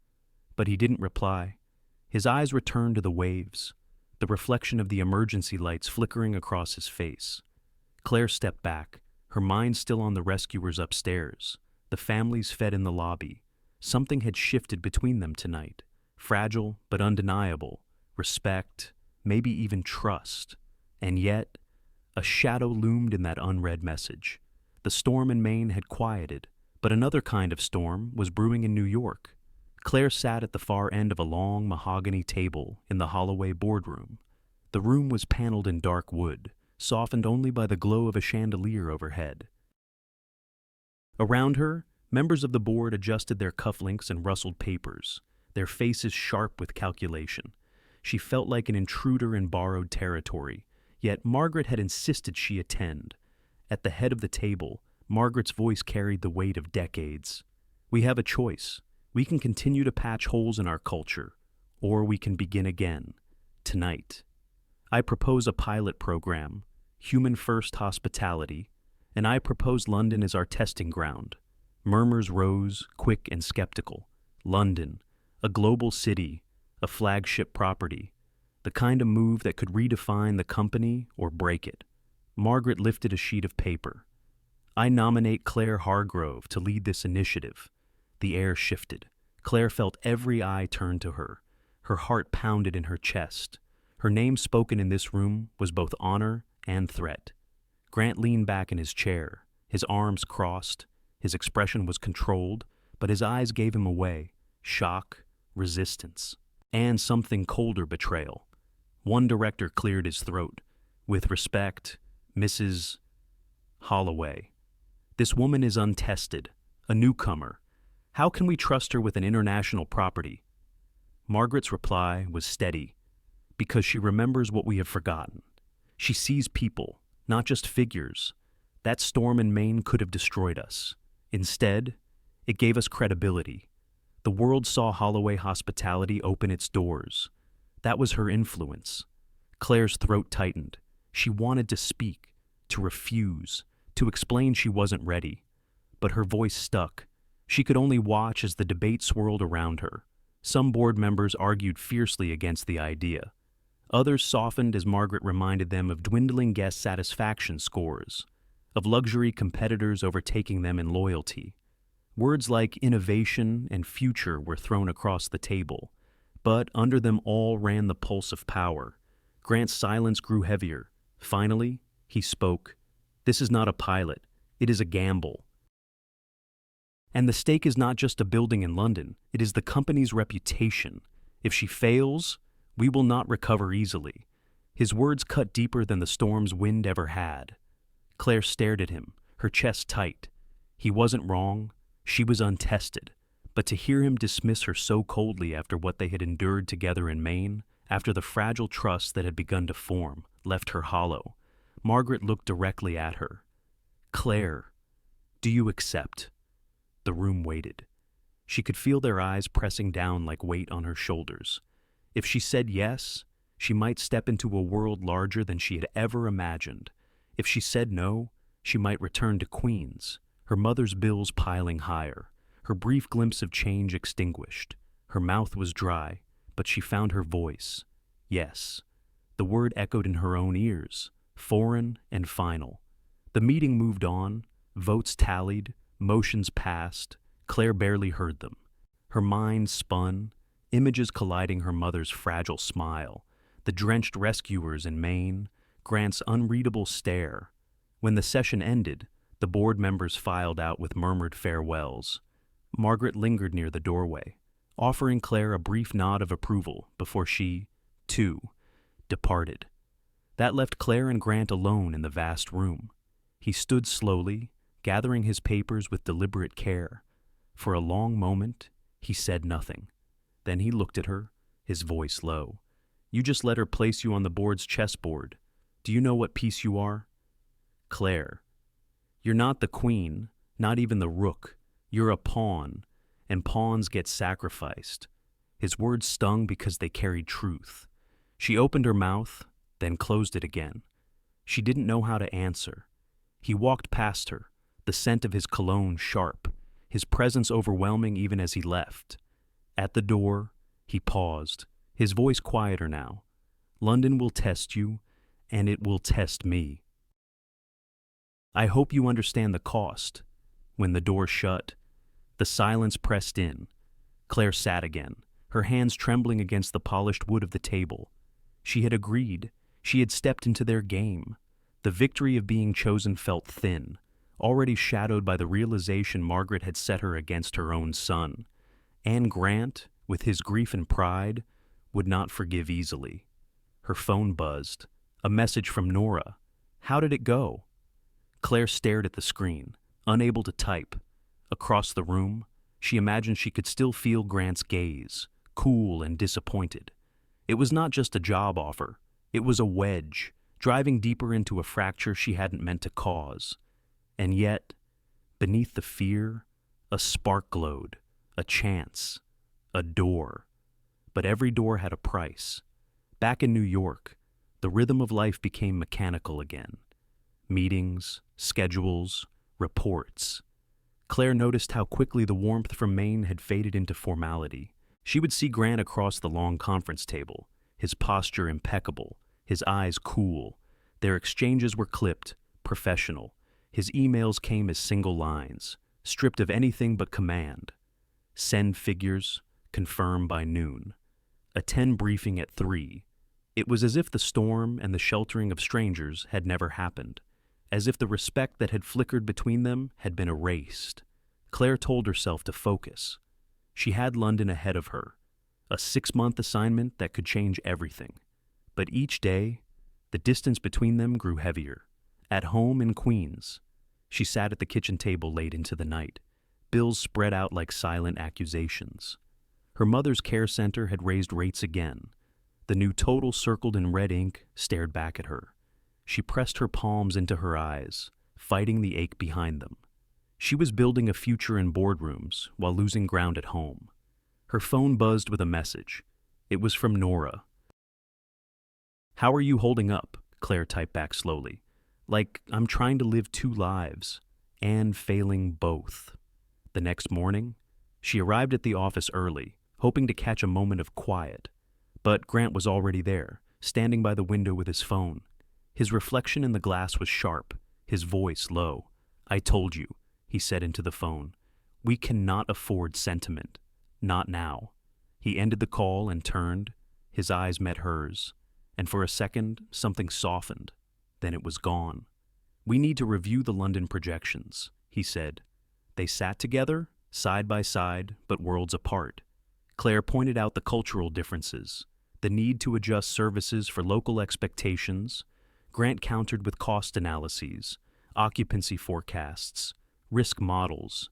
But he didn't reply. His eyes returned to the waves, the reflection of the emergency lights flickering across his face. Claire stepped back, her mind still on the rescuers upstairs. The families fed in the lobby. Something had shifted between them tonight. Fragile but undeniable. Respect, maybe even trust. And yet, a shadow loomed in that unread message. The storm in Maine had quieted, but another kind of storm was brewing in New York. Claire sat at the far end of a long mahogany table in the Holloway boardroom. The room was paneled in dark wood, softened only by the glow of a chandelier overhead. Around her, members of the board adjusted their cufflinks and rustled papers, their faces sharp with calculation. She felt like an intruder in borrowed territory, yet Margaret had insisted she attend. At the head of the table, Margaret's voice carried the weight of decades. "We have a choice. We can continue to patch holes in our culture, or we can begin again, tonight. I propose a pilot program, human-first hospitality, and I propose London as our testing ground." Murmurs rose, quick and skeptical. London, a global city, a flagship property, the kind of move that could redefine the company or break it. Margaret lifted a sheet of paper. "I nominate Claire Hargrove to lead this initiative." The air shifted. Claire felt every eye turn to her. Her heart pounded in her chest. Her name spoken in this room was both honor and threat. Grant leaned back in his chair, his arms crossed. His expression was controlled, but his eyes gave him away. Shock, resistance, and something colder, betrayal. One director cleared his throat. "With respect, Mrs. Holloway. This woman is untested, a newcomer. How can we trust her with an international property?" Margaret's reply was steady. "Because she remembers what we have forgotten. She sees people, not just figures. That storm in Maine could have destroyed us. Instead, it gave us credibility. The world saw Holloway Hospitality open its doors. That was her influence." Claire's throat tightened. She wanted to speak, to refuse, to explain she wasn't ready. But her voice stuck. She could only watch as the debate swirled around her. Some board members argued fiercely against the idea. Others softened as Margaret reminded them of dwindling guest satisfaction scores, of luxury competitors overtaking them in loyalty. Words like innovation and future were thrown across the table, but under them all ran the pulse of power. Grant's silence grew heavier. Finally, he spoke. "This is not a pilot. It is a gamble. And the stake is not just a building in London. It is the company's reputation. If she fails, we will not recover easily." His words cut deeper than the storm's wind ever had. Claire stared at him, her chest tight. He wasn't wrong. She was untested. But to hear him dismiss her so coldly after what they had endured together in Maine, after the fragile trust that had begun to form, left her hollow. Margaret looked directly at her. "Claire, do you accept?" The room waited. She could feel their eyes pressing down like weight on her shoulders. If she said yes, she might step into a world larger than she had ever imagined. If she said no, she might return to Queens, her mother's bills piling higher, her brief glimpse of change extinguished. Her mouth was dry, but she found her voice. Yes, the word echoed in her own ears, foreign and final. The meeting moved on, votes tallied, motions passed. Claire barely heard them. Her mind spun, images colliding her mother's fragile smile, the drenched rescuers in Maine, Grant's unreadable stare. When the session ended, the board members filed out with murmured farewells. Margaret lingered near the doorway, offering Claire a brief nod of approval before she, too, departed. That left Claire and Grant alone in the vast room. He stood slowly, gathering his papers with deliberate care. For a long moment, he said nothing. Then he looked at her, his voice low. "You just let her place you on the board's chessboard. Do you know what piece you are?" "Claire, you're not the queen, not even the rook. You're a pawn, and pawns get sacrificed." His words stung because they carried truth. She opened her mouth, then closed it again. She didn't know how to answer. He walked past her, the scent of his cologne sharp, his presence overwhelming even as he left. At the door, he paused, his voice quieter now. "London will test you, and it will test me. I hope you understand the cost." When the door shut, the silence pressed in. Claire sat again, her hands trembling against the polished wood of the table. She had agreed. She had stepped into their game. The victory of being chosen felt thin, already shadowed by the realization Margaret had set her against her own son. And Grant, with his grief and pride, would not forgive easily. Her phone buzzed. A message from Nora. How did it go? Claire stared at the screen, unable to type. Across the room, she imagined she could still feel Grant's gaze, cool and disappointed. It was not just a job offer. It was a wedge, driving deeper into a fracture she hadn't meant to cause. And yet, beneath the fear, a spark glowed, a chance, a door. But every door had a price. Back in New York, the rhythm of life became mechanical again. Meetings, schedules, reports. Claire noticed how quickly the warmth from Maine had faded into formality. She would see Grant across the long conference table, his posture impeccable, his eyes cool. Their exchanges were clipped, professional. His emails came as single lines, stripped of anything but command. Send figures, confirm by noon. Attend briefing at 3. It was as if the storm and the sheltering of strangers had never happened, as if the respect that had flickered between them had been erased. Claire told herself to focus. She had London ahead of her, a 6-month assignment that could change everything. But each day, the distance between them grew heavier. At home in Queens, she sat at the kitchen table late into the night, bills spread out like silent accusations. Her mother's care center had raised rates again. The new total circled in red ink stared back at her. She pressed her palms into her eyes, fighting the ache behind them. She was building a future in boardrooms while losing ground at home. Her phone buzzed with a message. It was from Nora. "How are you holding up?" Claire typed back slowly. "Like I'm trying to live 2 lives, and failing both." The next morning, she arrived at the office early, hoping to catch a moment of quiet. But Grant was already there, standing by the window with his phone. His reflection in the glass was sharp, his voice low. "I told you," he said into the phone. "We cannot afford sentiment. Not now." He ended the call and turned. His eyes met hers. And for a second, something softened. Then it was gone. "We need to review the London projections," he said. They sat together, side by side, but worlds apart. Claire pointed out the cultural differences, the need to adjust services for local expectations. Grant countered with cost analyses, occupancy forecasts, risk models.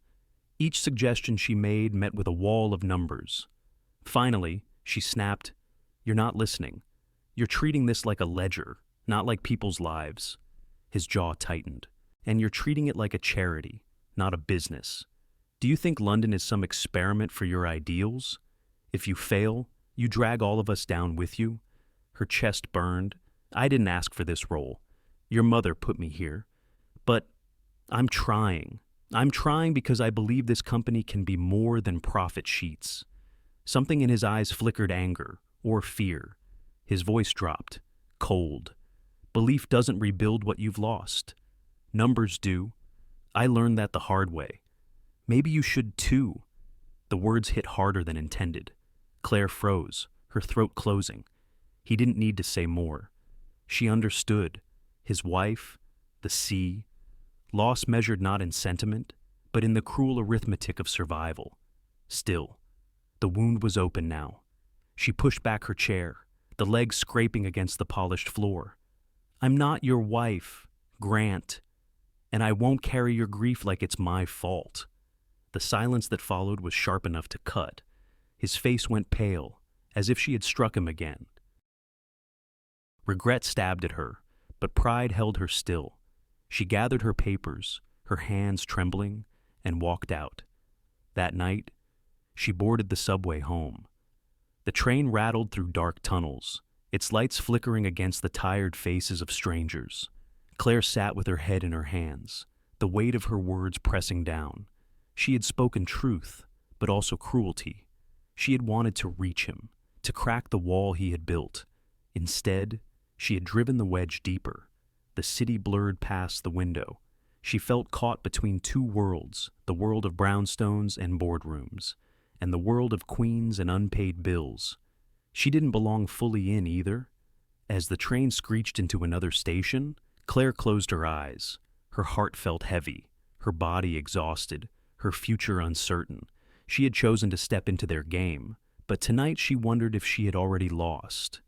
Each suggestion she made met with a wall of numbers. Finally, she snapped, "You're not listening. You're treating this like a ledger, not like people's lives." His jaw tightened. "And you're treating it like a charity, not a business. Do you think London is some experiment for your ideals? If you fail, you drag all of us down with you." Her chest burned. "I didn't ask for this role. Your mother put me here. But I'm trying. I'm trying because I believe this company can be more than profit sheets." Something in his eyes flickered anger or fear. His voice dropped, cold. Belief doesn't rebuild what you've lost. Numbers do. I learned that the hard way. Maybe you should too. The words hit harder than intended. Claire froze, her throat closing. He didn't need to say more. She understood. His wife, the sea. Loss measured not in sentiment, but in the cruel arithmetic of survival. Still, the wound was open now. She pushed back her chair, the legs scraping against the polished floor. I'm not your wife, Grant, and I won't carry your grief like it's my fault. The silence that followed was sharp enough to cut. His face went pale, as if she had struck him again. Regret stabbed at her, but pride held her still. She gathered her papers, her hands trembling, and walked out. That night, she boarded the subway home. The train rattled through dark tunnels, its lights flickering against the tired faces of strangers. Claire sat with her head in her hands, the weight of her words pressing down. She had spoken truth, but also cruelty. She had wanted to reach him, to crack the wall he had built. Instead, she had driven the wedge deeper. The city blurred past the window. She felt caught between two worlds, the world of brownstones and boardrooms, and the world of queens and unpaid bills. She didn't belong fully in either. As the train screeched into another station, Claire closed her eyes. Her heart felt heavy, her body exhausted, her future uncertain. She had chosen to step into their game, but tonight she wondered if she had already lost.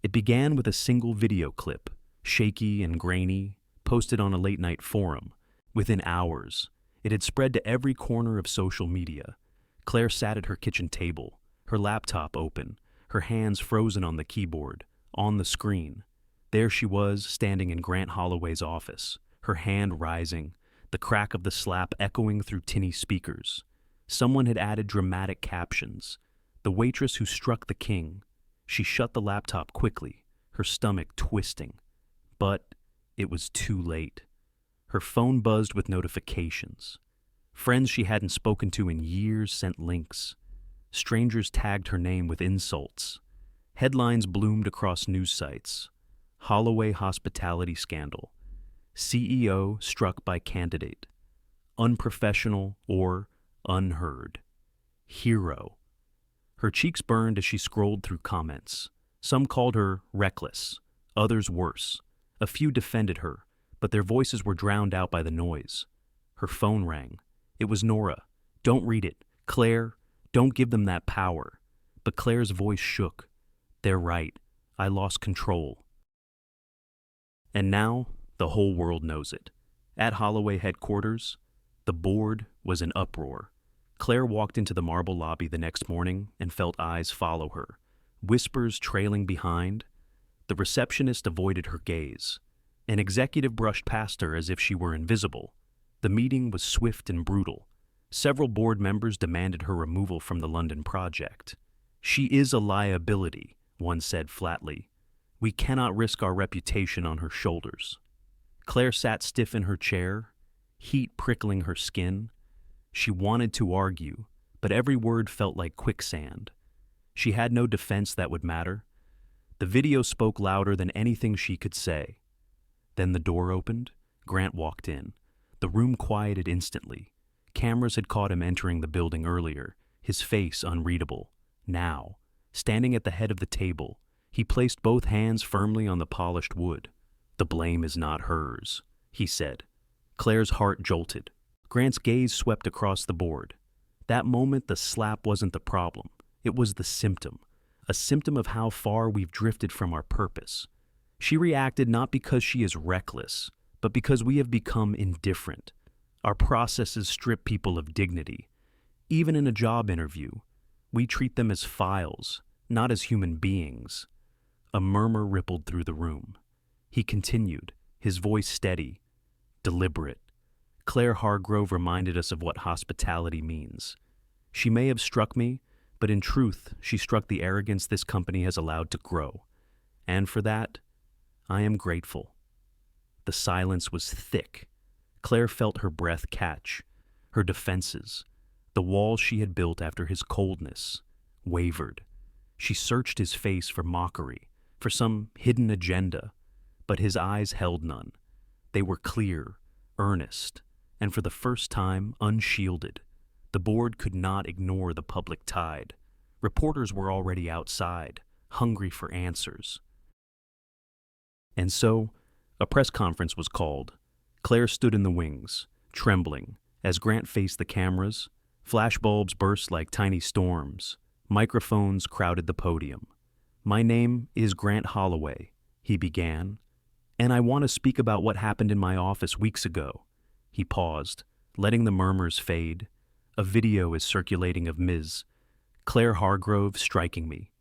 It began with a single video clip, shaky and grainy, posted on a late-night forum. Within hours, it had spread to every corner of social media. Claire sat at her kitchen table, her laptop open, her hands frozen on the keyboard, on the screen. There she was, standing in Grant Holloway's office, her hand rising, the crack of the slap echoing through tinny speakers. Someone had added dramatic captions. The waitress who struck the king. She shut the laptop quickly, her stomach twisting. But it was too late. Her phone buzzed with notifications. Friends she hadn't spoken to in years sent links. Strangers tagged her name with insults. Headlines bloomed across news sites. Holloway hospitality scandal. CEO struck by candidate. Unprofessional or unheard. Hero. Her cheeks burned as she scrolled through comments. Some called her reckless, others worse. A few defended her, but their voices were drowned out by the noise. Her phone rang. It was Nora. Don't read it. Claire, don't give them that power. But Claire's voice shook. They're right. I lost control. And now, the whole world knows it. At Holloway headquarters, the board was in uproar. Claire walked into the marble lobby the next morning and felt eyes follow her, whispers trailing behind. The receptionist avoided her gaze. An executive brushed past her as if she were invisible. The meeting was swift and brutal. Several board members demanded her removal from the London project. She is a liability, one said flatly. We cannot risk our reputation on her shoulders. Claire sat stiff in her chair, heat prickling her skin. She wanted to argue, but every word felt like quicksand. She had no defense that would matter. The video spoke louder than anything she could say. Then the door opened. Grant walked in. The room quieted instantly. Cameras had caught him entering the building earlier, his face unreadable. Now, standing at the head of the table, he placed both hands firmly on the polished wood. The blame is not hers, he said. Claire's heart jolted. Grant's gaze swept across the board. That moment, the slap wasn't the problem. It was the symptom, a symptom of how far we've drifted from our purpose. She reacted not because she is reckless, but because we have become indifferent. Our processes strip people of dignity. Even in a job interview, we treat them as files, not as human beings. A murmur rippled through the room. He continued, his voice steady, deliberate. Claire Hargrove reminded us of what hospitality means. She may have struck me, but in truth, she struck the arrogance this company has allowed to grow. And for that, I am grateful. The silence was thick. Claire felt her breath catch, her defenses, the wall she had built after his coldness, wavered. She searched his face for mockery, for some hidden agenda, but his eyes held none. They were clear, earnest, and for the first time unshielded. The board could not ignore the public tide. Reporters were already outside, hungry for answers. And so, a press conference was called. Claire stood in the wings, trembling, as Grant faced the cameras. Flashbulbs burst like tiny storms. Microphones crowded the podium. "My name is Grant Holloway," he began, "and I want to speak about what happened in my office weeks ago." He paused, letting the murmurs fade. "A video is circulating of Ms. Claire Hargrove striking me.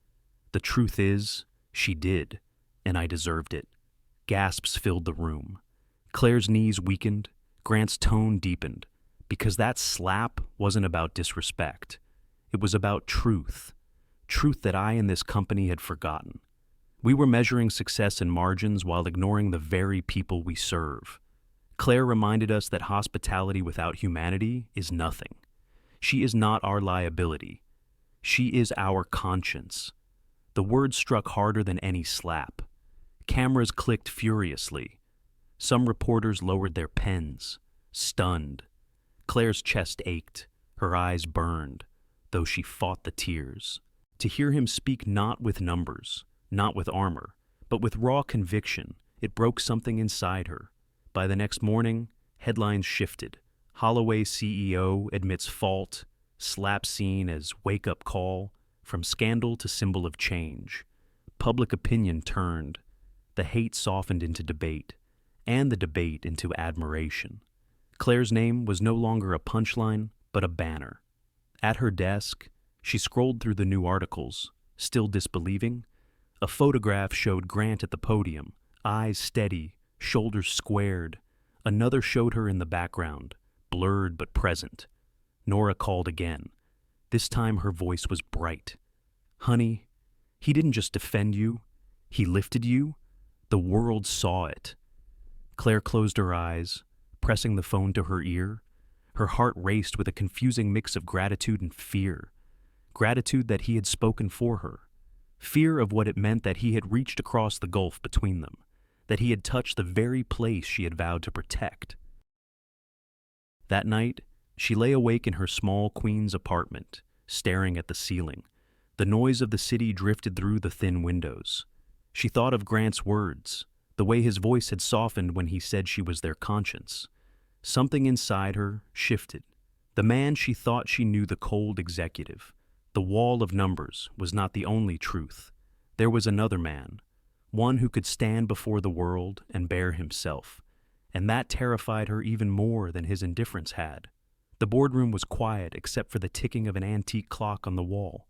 The truth is, she did, and I deserved it." Gasps filled the room. Claire's knees weakened, Grant's tone deepened, because that slap wasn't about disrespect. It was about truth. Truth that I and this company had forgotten. We were measuring success in margins while ignoring the very people we serve. Claire reminded us that hospitality without humanity is nothing. She is not our liability. She is our conscience. The words struck harder than any slap. Cameras clicked furiously. Some reporters lowered their pens, stunned. Claire's chest ached, her eyes burned, though she fought the tears. To hear him speak not with numbers, not with armor, but with raw conviction, it broke something inside her. By the next morning, headlines shifted. Holloway CEO admits fault, slap scene as wake-up call, from scandal to symbol of change. Public opinion turned. The hate softened into debate, and the debate into admiration. Claire's name was no longer a punchline, but a banner. At her desk, she scrolled through the new articles, still disbelieving. A photograph showed Grant at the podium, eyes steady, shoulders squared. Another showed her in the background, blurred but present. Nora called again. This time her voice was bright. "Honey, he didn't just defend you, he lifted you. The world saw it." Claire closed her eyes, pressing the phone to her ear. Her heart raced with a confusing mix of gratitude and fear. Gratitude that he had spoken for her. Fear of what it meant that he had reached across the gulf between them, that he had touched the very place she had vowed to protect. That night, she lay awake in her small Queens apartment, staring at the ceiling. The noise of the city drifted through the thin windows. She thought of Grant's words, the way his voice had softened when he said she was their conscience. Something inside her shifted. The man she thought she knew, the cold executive, the wall of numbers, was not the only truth. There was another man, one who could stand before the world and bear himself, and that terrified her even more than his indifference had. The boardroom was quiet except for the ticking of an antique clock on the wall.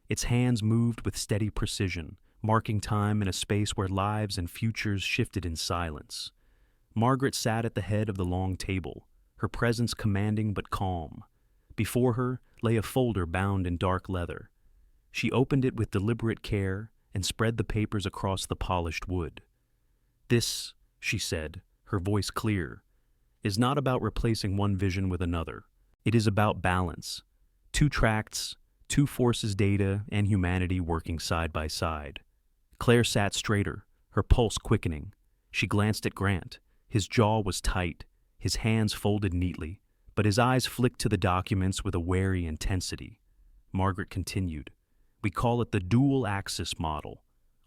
Its hands moved with steady precision, marking time in a space where lives and futures shifted in silence. Margaret sat at the head of the long table, her presence commanding but calm. Before her lay a folder bound in dark leather. She opened it with deliberate care and spread the papers across the polished wood. "This," she said, her voice clear, "is not about replacing one vision with another. It is about balance. Two tracts, two forces, data and humanity working side by side." Claire sat straighter, her pulse quickening. She glanced at Grant. His jaw was tight, his hands folded neatly, but his eyes flicked to the documents with a wary intensity. Margaret continued, "We call it the dual-axis model.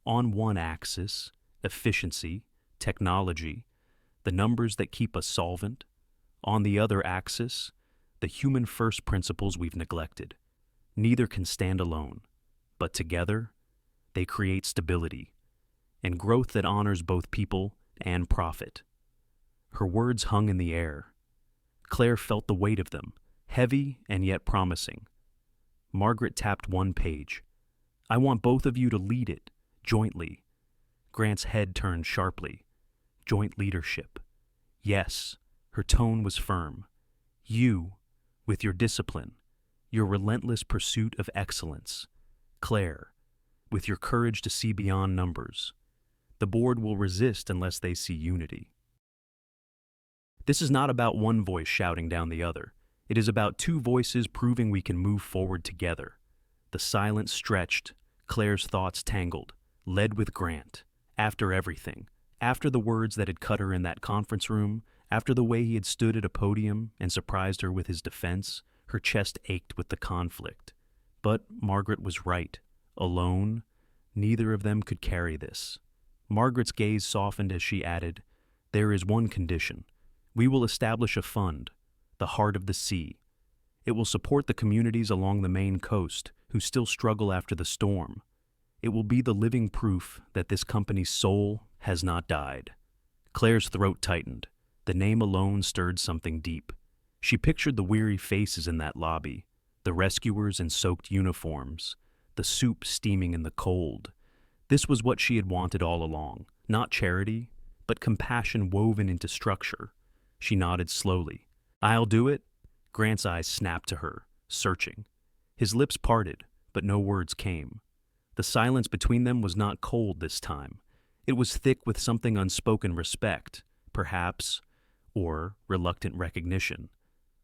On one axis, efficiency, technology, the numbers that keep us solvent. On the other axis, the human-first principles we've neglected. Neither can stand alone, but together, they create stability and growth that honors both people and profit." Her words hung in the air. Claire felt the weight of them, heavy and yet promising. Margaret tapped one page. "I want both of you to lead it, jointly." Grant's head turned sharply. "Joint leadership." "Yes," her tone was firm. "You, with your discipline, your relentless pursuit of excellence. Claire, with your courage to see beyond numbers. The board will resist unless they see unity." This is not about one voice shouting down the other. It is about two voices proving we can move forward together. The silence stretched, Claire's thoughts tangled, led with Grant. After everything, after the words that had cut her in that conference room, after the way he had stood at a podium and surprised her with his defense, her chest ached with the conflict. But Margaret was right. Alone, neither of them could carry this. Margaret's gaze softened as she added, "There is one condition. We will establish a fund, the Heart of the Sea. It will support the communities along the Maine coast who still struggle after the storm. It will be the living proof that this company's soul has not died." Claire's throat tightened. The name alone stirred something deep. She pictured the weary faces in that lobby, the rescuers in soaked uniforms, the soup steaming in the cold. This was what she had wanted all along, not charity, but compassion woven into structure. She nodded slowly. "I'll do it." Grant's eyes snapped to her, searching. His lips parted, but no words came. The silence between them was not cold this time. It was thick with something unspoken respect, perhaps, or reluctant recognition.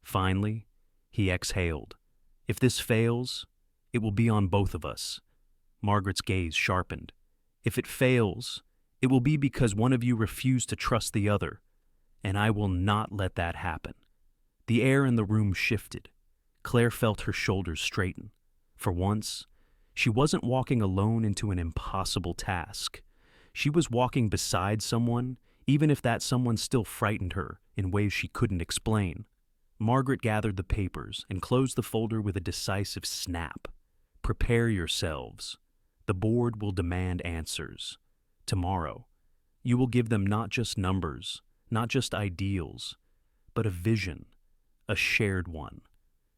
Finally, he exhaled. "If this fails, it will be on both of us." Margaret's gaze sharpened. "If it fails, it will be because one of you refused to trust the other, and I will not let that happen." The air in the room shifted. Claire felt her shoulders straighten. For once, she wasn't walking alone into an impossible task. She was walking beside someone, even if that someone still frightened her in ways she couldn't explain. Margaret gathered the papers and closed the folder with a decisive snap. "Prepare yourselves. The board will demand answers. Tomorrow, you will give them not just numbers, not just ideals, but a vision, a shared one."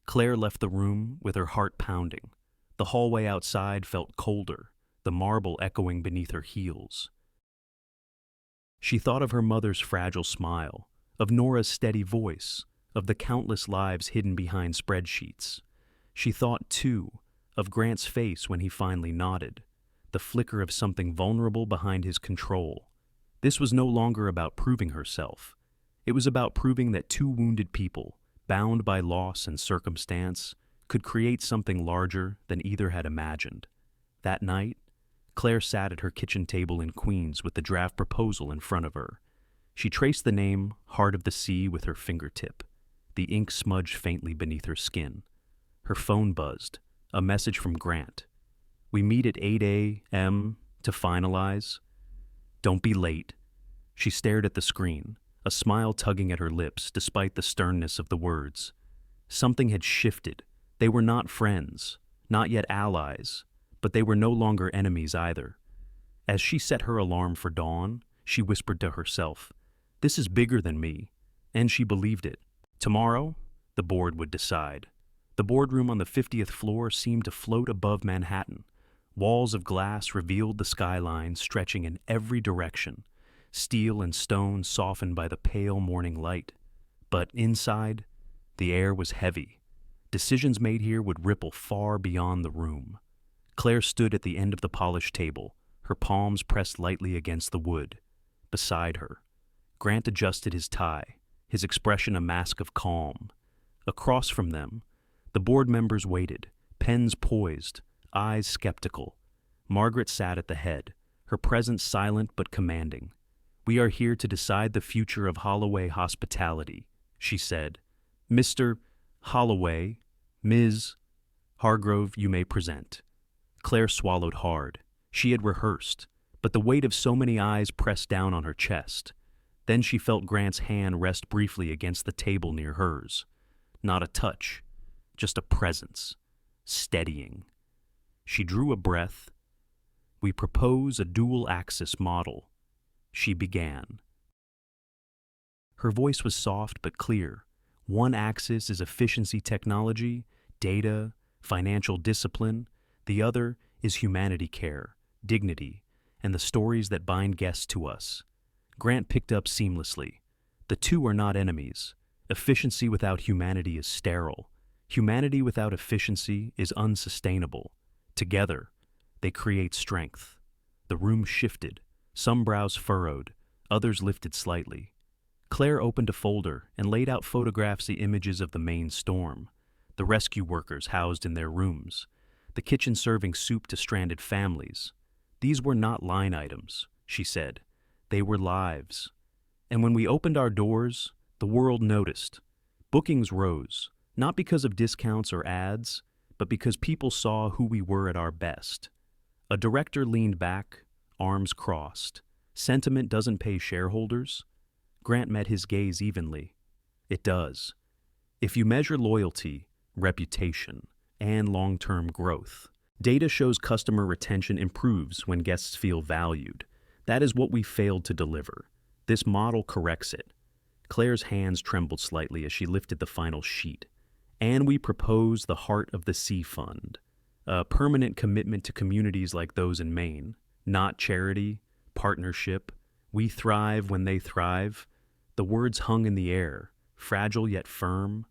Claire left the room with her heart pounding. The hallway outside felt colder, the marble echoing beneath her heels. She thought of her mother's fragile smile, of Nora's steady voice, of the countless lives hidden behind spreadsheets. She thought, too, of Grant's face when he finally nodded, the flicker of something vulnerable behind his control. This was no longer about proving herself. It was about proving that two wounded people, bound by loss and circumstance, could create something larger than either had imagined. That night, Claire sat at her kitchen table in Queens with the draft proposal in front of her. She traced the name Heart of the Sea with her fingertip. The ink smudged faintly beneath her skin. Her phone buzzed, a message from Grant. "We meet at 8 a.m. to finalize. Don't be late." She stared at the screen, a smile tugging at her lips despite the sternness of the words. Something had shifted. They were not friends, not yet allies, but they were no longer enemies either. As she set her alarm for dawn, she whispered to herself, "This is bigger than me," and she believed it. Tomorrow, the board would decide. The boardroom on the 50th floor seemed to float above Manhattan. Walls of glass revealed the skyline stretching in every direction, steel and stone softened by the pale morning light. But inside, the air was heavy. Decisions made here would ripple far beyond the room. Claire stood at the end of the polished table, her palms pressed lightly against the wood. Beside her, Grant adjusted his tie, his expression a mask of calm. Across from them, the board members waited, pens poised, eyes skeptical. Margaret sat at the head, her presence silent but commanding. "We are here to decide the future of Holloway hospitality," she said. "Mr. Holloway, Ms. Hargrove, you may present." Claire swallowed hard. She had rehearsed, but the weight of so many eyes pressed down on her chest. Then she felt Grant's hand rest briefly against the table near hers. Not a touch, just a presence, steadying. She drew a breath. "We propose a dual-axis model," she began. Her voice was soft but clear. One axis is efficiency technology, data, financial discipline. The other is humanity care, dignity, and the stories that bind guests to us. Grant picked up seamlessly. The two are not enemies. Efficiency without humanity is sterile. Humanity without efficiency is unsustainable. Together, they create strength. The room shifted. Some brows furrowed, others lifted slightly. Claire opened a folder and laid out photographs and images of the Maine storm, the rescue workers housed in their rooms, the kitchen serving soup to stranded families. These were not line items, she said. They were lives. And when we opened our doors, the world noticed. Bookings rose, not because of discounts or ads, but because people saw who we were at our best. A director leaned back, arms crossed. Sentiment doesn't pay shareholders. Grant met his gaze evenly. It does. If you measure loyalty, reputation, and long-term growth, data shows customer retention improves when guests feel valued. That is what we failed to deliver. This model corrects it. Claire's hands trembled slightly as she lifted the final sheet. And we propose the Heart of the Sea Fund, a permanent commitment to communities like those in Maine. Not charity, partnership. We thrive when they thrive. The words hung in the air, fragile yet firm.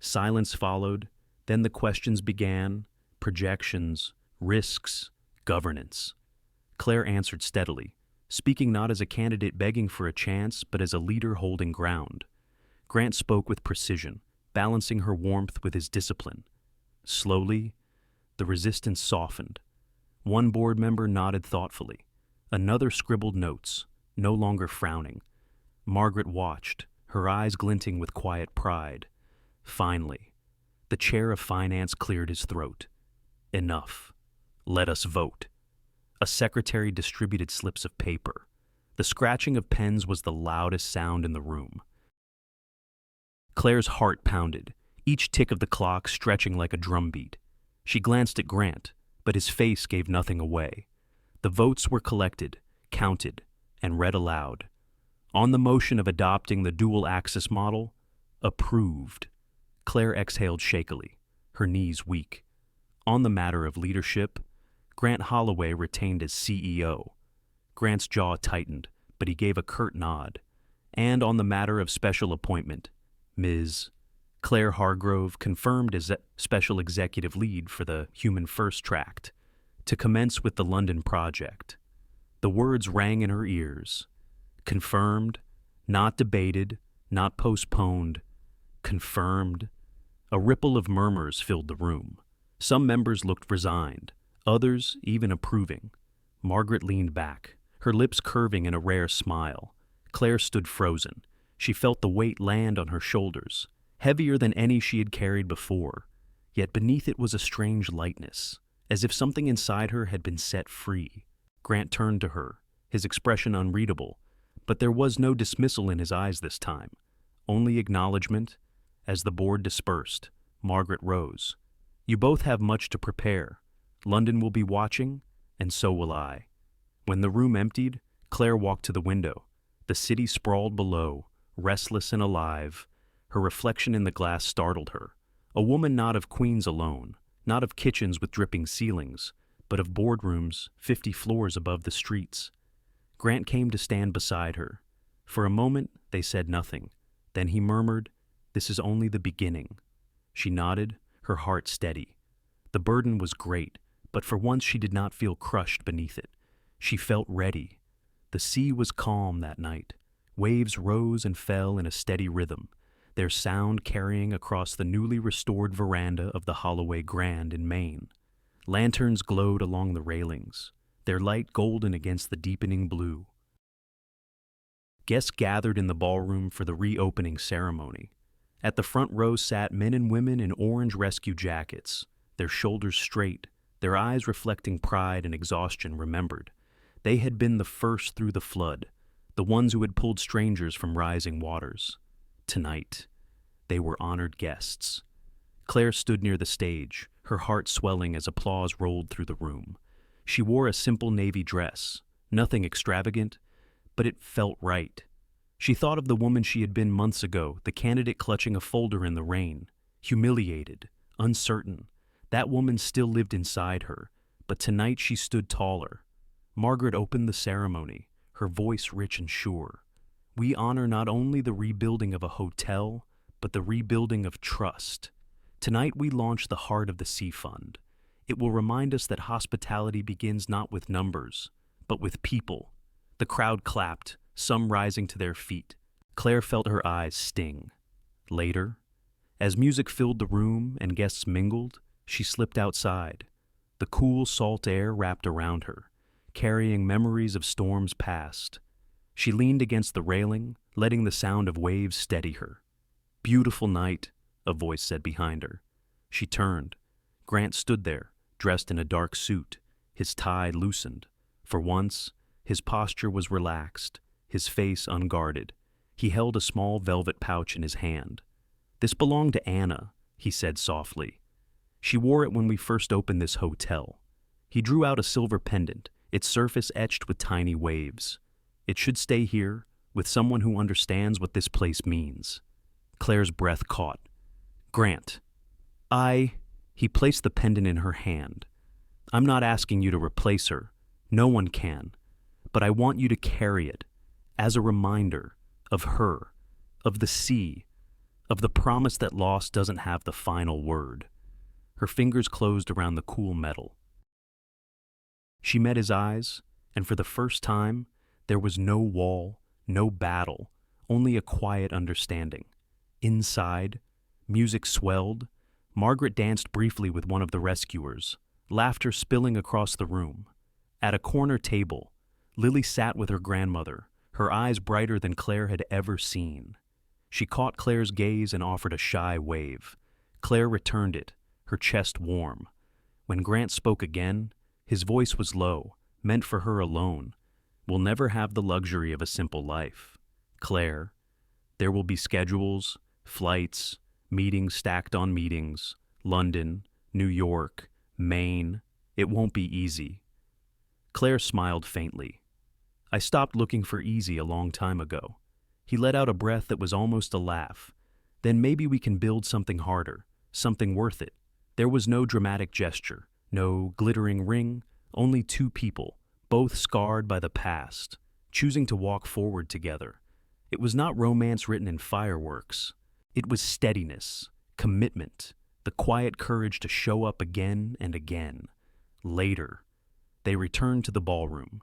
Silence followed. Then the questions began, projections, risks, governance. Claire answered steadily, speaking not as a candidate begging for a chance, but as a leader holding ground. Grant spoke with precision, balancing her warmth with his discipline. Slowly, the resistance softened. One board member nodded thoughtfully. Another scribbled notes, no longer frowning. Margaret watched, her eyes glinting with quiet pride. Finally, the chair of finance cleared his throat. Enough. Let us vote. A secretary distributed slips of paper. The scratching of pens was the loudest sound in the room. Claire's heart pounded, each tick of the clock stretching like a drumbeat. She glanced at Grant, but his face gave nothing away. The votes were collected, counted, and read aloud. On the motion of adopting the dual-axis model, approved. Claire exhaled shakily, her knees weak. On the matter of leadership, Grant Holloway retained as CEO. Grant's jaw tightened, but he gave a curt nod. And on the matter of special appointment, Ms. Claire Hargrove confirmed as special executive lead for the Human First Tract, to commence with the London project. The words rang in her ears. Confirmed, not debated, not postponed. Confirmed. A ripple of murmurs filled the room. Some members looked resigned, others even approving. Margaret leaned back, her lips curving in a rare smile. Claire stood frozen. She felt the weight land on her shoulders, heavier than any she had carried before. Yet beneath it was a strange lightness, as if something inside her had been set free. Grant turned to her, his expression unreadable, but there was no dismissal in his eyes this time, only acknowledgement. As the board dispersed, Margaret rose. You both have much to prepare. London will be watching, and so will I. When the room emptied, Claire walked to the window. The city sprawled below, restless and alive. Her reflection in the glass startled her. A woman not of queens alone, not of kitchens with dripping ceilings, but of boardrooms 50 floors above the streets. Grant came to stand beside her. For a moment, they said nothing. Then he murmured, "This is only the beginning." She nodded, her heart steady. The burden was great, but for once she did not feel crushed beneath it. She felt ready. The sea was calm that night. Waves rose and fell in a steady rhythm, their sound carrying across the newly restored veranda of the Holloway Grand in Maine. Lanterns glowed along the railings, their light golden against the deepening blue. Guests gathered in the ballroom for the reopening ceremony. At the front row sat men and women in orange rescue jackets, their shoulders straight, their eyes reflecting pride and exhaustion remembered. They had been the first through the flood, the ones who had pulled strangers from rising waters. Tonight, they were honored guests. Claire stood near the stage, her heart swelling as applause rolled through the room. She wore a simple navy dress, nothing extravagant, but it felt right. She thought of the woman she had been months ago, the candidate clutching a folder in the rain, humiliated, uncertain. That woman still lived inside her, but tonight she stood taller. Margaret opened the ceremony, her voice rich and sure. We honor not only the rebuilding of a hotel, but the rebuilding of trust. Tonight we launch the Heart of the Sea Fund. It will remind us that hospitality begins not with numbers, but with people. The crowd clapped, some rising to their feet. Claire felt her eyes sting. Later, as music filled the room and guests mingled, she slipped outside. the cool salt air wrapped around her, carrying memories of storms past. She leaned against the railing, letting the sound of waves steady her. "Beautiful night," a voice said behind her. She turned. Grant stood there, dressed in a dark suit, his tie loosened. For once, his posture was relaxed, his face unguarded. He held a small velvet pouch in his hand. "This belonged to Anna," he said softly. "She wore it when we first opened this hotel." He drew out a silver pendant, its surface etched with tiny waves. "It should stay here, with someone who understands what this place means." Claire's breath caught. "Grant, He placed the pendant in her hand. "I'm not asking you to replace her. No one can. But I want you to carry it as a reminder of her, of the sea, of the promise that loss doesn't have the final word." Her fingers closed around the cool metal. She met his eyes, and for the first time, there was no wall, no battle, only a quiet understanding. Inside, music swelled. Margaret danced briefly with one of the rescuers, laughter spilling across the room. At a corner table, Lily sat with her grandmother, her eyes brighter than Claire had ever seen. She caught Claire's gaze and offered a shy wave. Claire returned it, her chest warm. When Grant spoke again, his voice was low, meant for her alone. "We'll never have the luxury of a simple life, Claire. There will be schedules, flights, meetings stacked on meetings, London, New York, Maine. It won't be easy." Claire smiled faintly. "I stopped looking for easy a long time ago." He let out a breath that was almost a laugh. "Then maybe we can build something harder, something worth it." There was no dramatic gesture, no glittering ring, only two people, both scarred by the past, choosing to walk forward together. It was not romance written in fireworks. It was steadiness, commitment, the quiet courage to show up again and again. Later, they returned to the ballroom.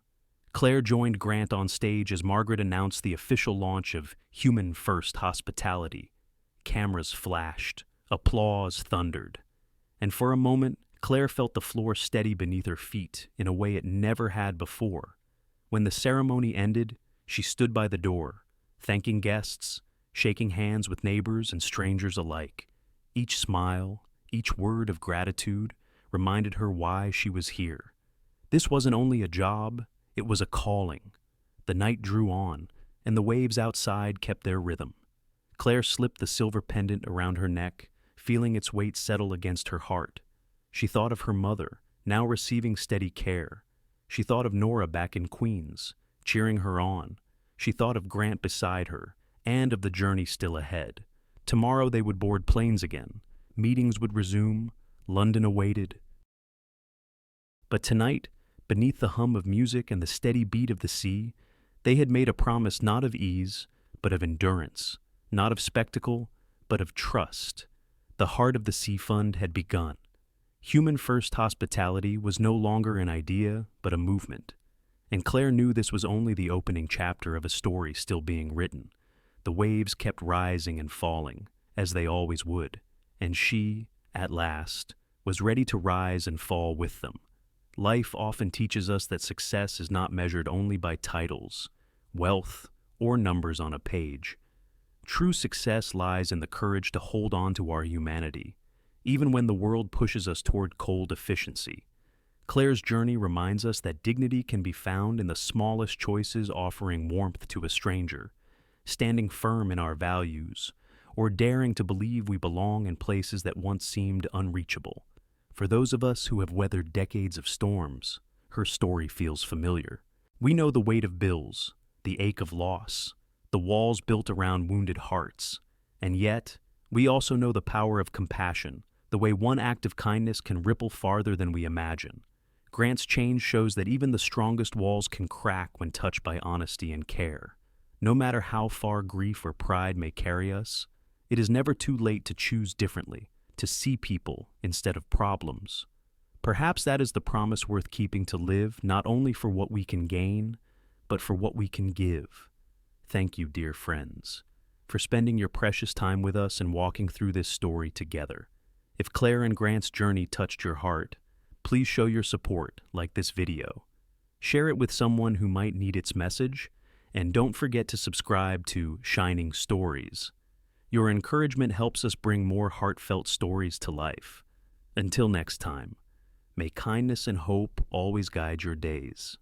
Claire joined Grant on stage as Margaret announced the official launch of Human First Hospitality. Cameras flashed, applause thundered. And for a moment, Claire felt the floor steady beneath her feet in a way it never had before. When the ceremony ended, she stood by the door, thanking guests, shaking hands with neighbors and strangers alike. Each smile, each word of gratitude reminded her why she was here. This wasn't only a job, it was a calling. The night drew on, and the waves outside kept their rhythm. Claire slipped the silver pendant around her neck, feeling its weight settle against her heart. She thought of her mother, now receiving steady care. She thought of Nora back in Queens, cheering her on. She thought of Grant beside her, and of the journey still ahead. Tomorrow they would board planes again. Meetings would resume. London awaited. But tonight, beneath the hum of music and the steady beat of the sea, they had made a promise not of ease, but of endurance, not of spectacle, but of trust. The heart of the Sea Fund had begun. Human First Hospitality was no longer an idea, but a movement. And Claire knew this was only the opening chapter of a story still being written. The waves kept rising and falling, as they always would, and she, at last, was ready to rise and fall with them. Life often teaches us that success is not measured only by titles, wealth, or numbers on a page. True success lies in the courage to hold on to our humanity, even when the world pushes us toward cold efficiency. Claire's journey reminds us that dignity can be found in the smallest choices, offering warmth to a stranger, standing firm in our values, or daring to believe we belong in places that once seemed unreachable. For those of us who have weathered decades of storms, her story feels familiar. We know the weight of bills, the ache of loss, the walls built around wounded hearts, and yet, we also know the power of compassion, the way one act of kindness can ripple farther than we imagine. Grant's change shows that even the strongest walls can crack when touched by honesty and care. No matter how far grief or pride may carry us, it is never too late to choose differently, to see people instead of problems. Perhaps that is the promise worth keeping, to live not only for what we can gain, but for what we can give. Thank you, dear friends, for spending your precious time with us and walking through this story together. If Claire and Grant's journey touched your heart, Please show your support, like this video. Share it with someone who might need its message, and don't forget to subscribe to Shining Stories. Your encouragement helps us bring more heartfelt stories to life. Until next time, may kindness and hope always guide your days.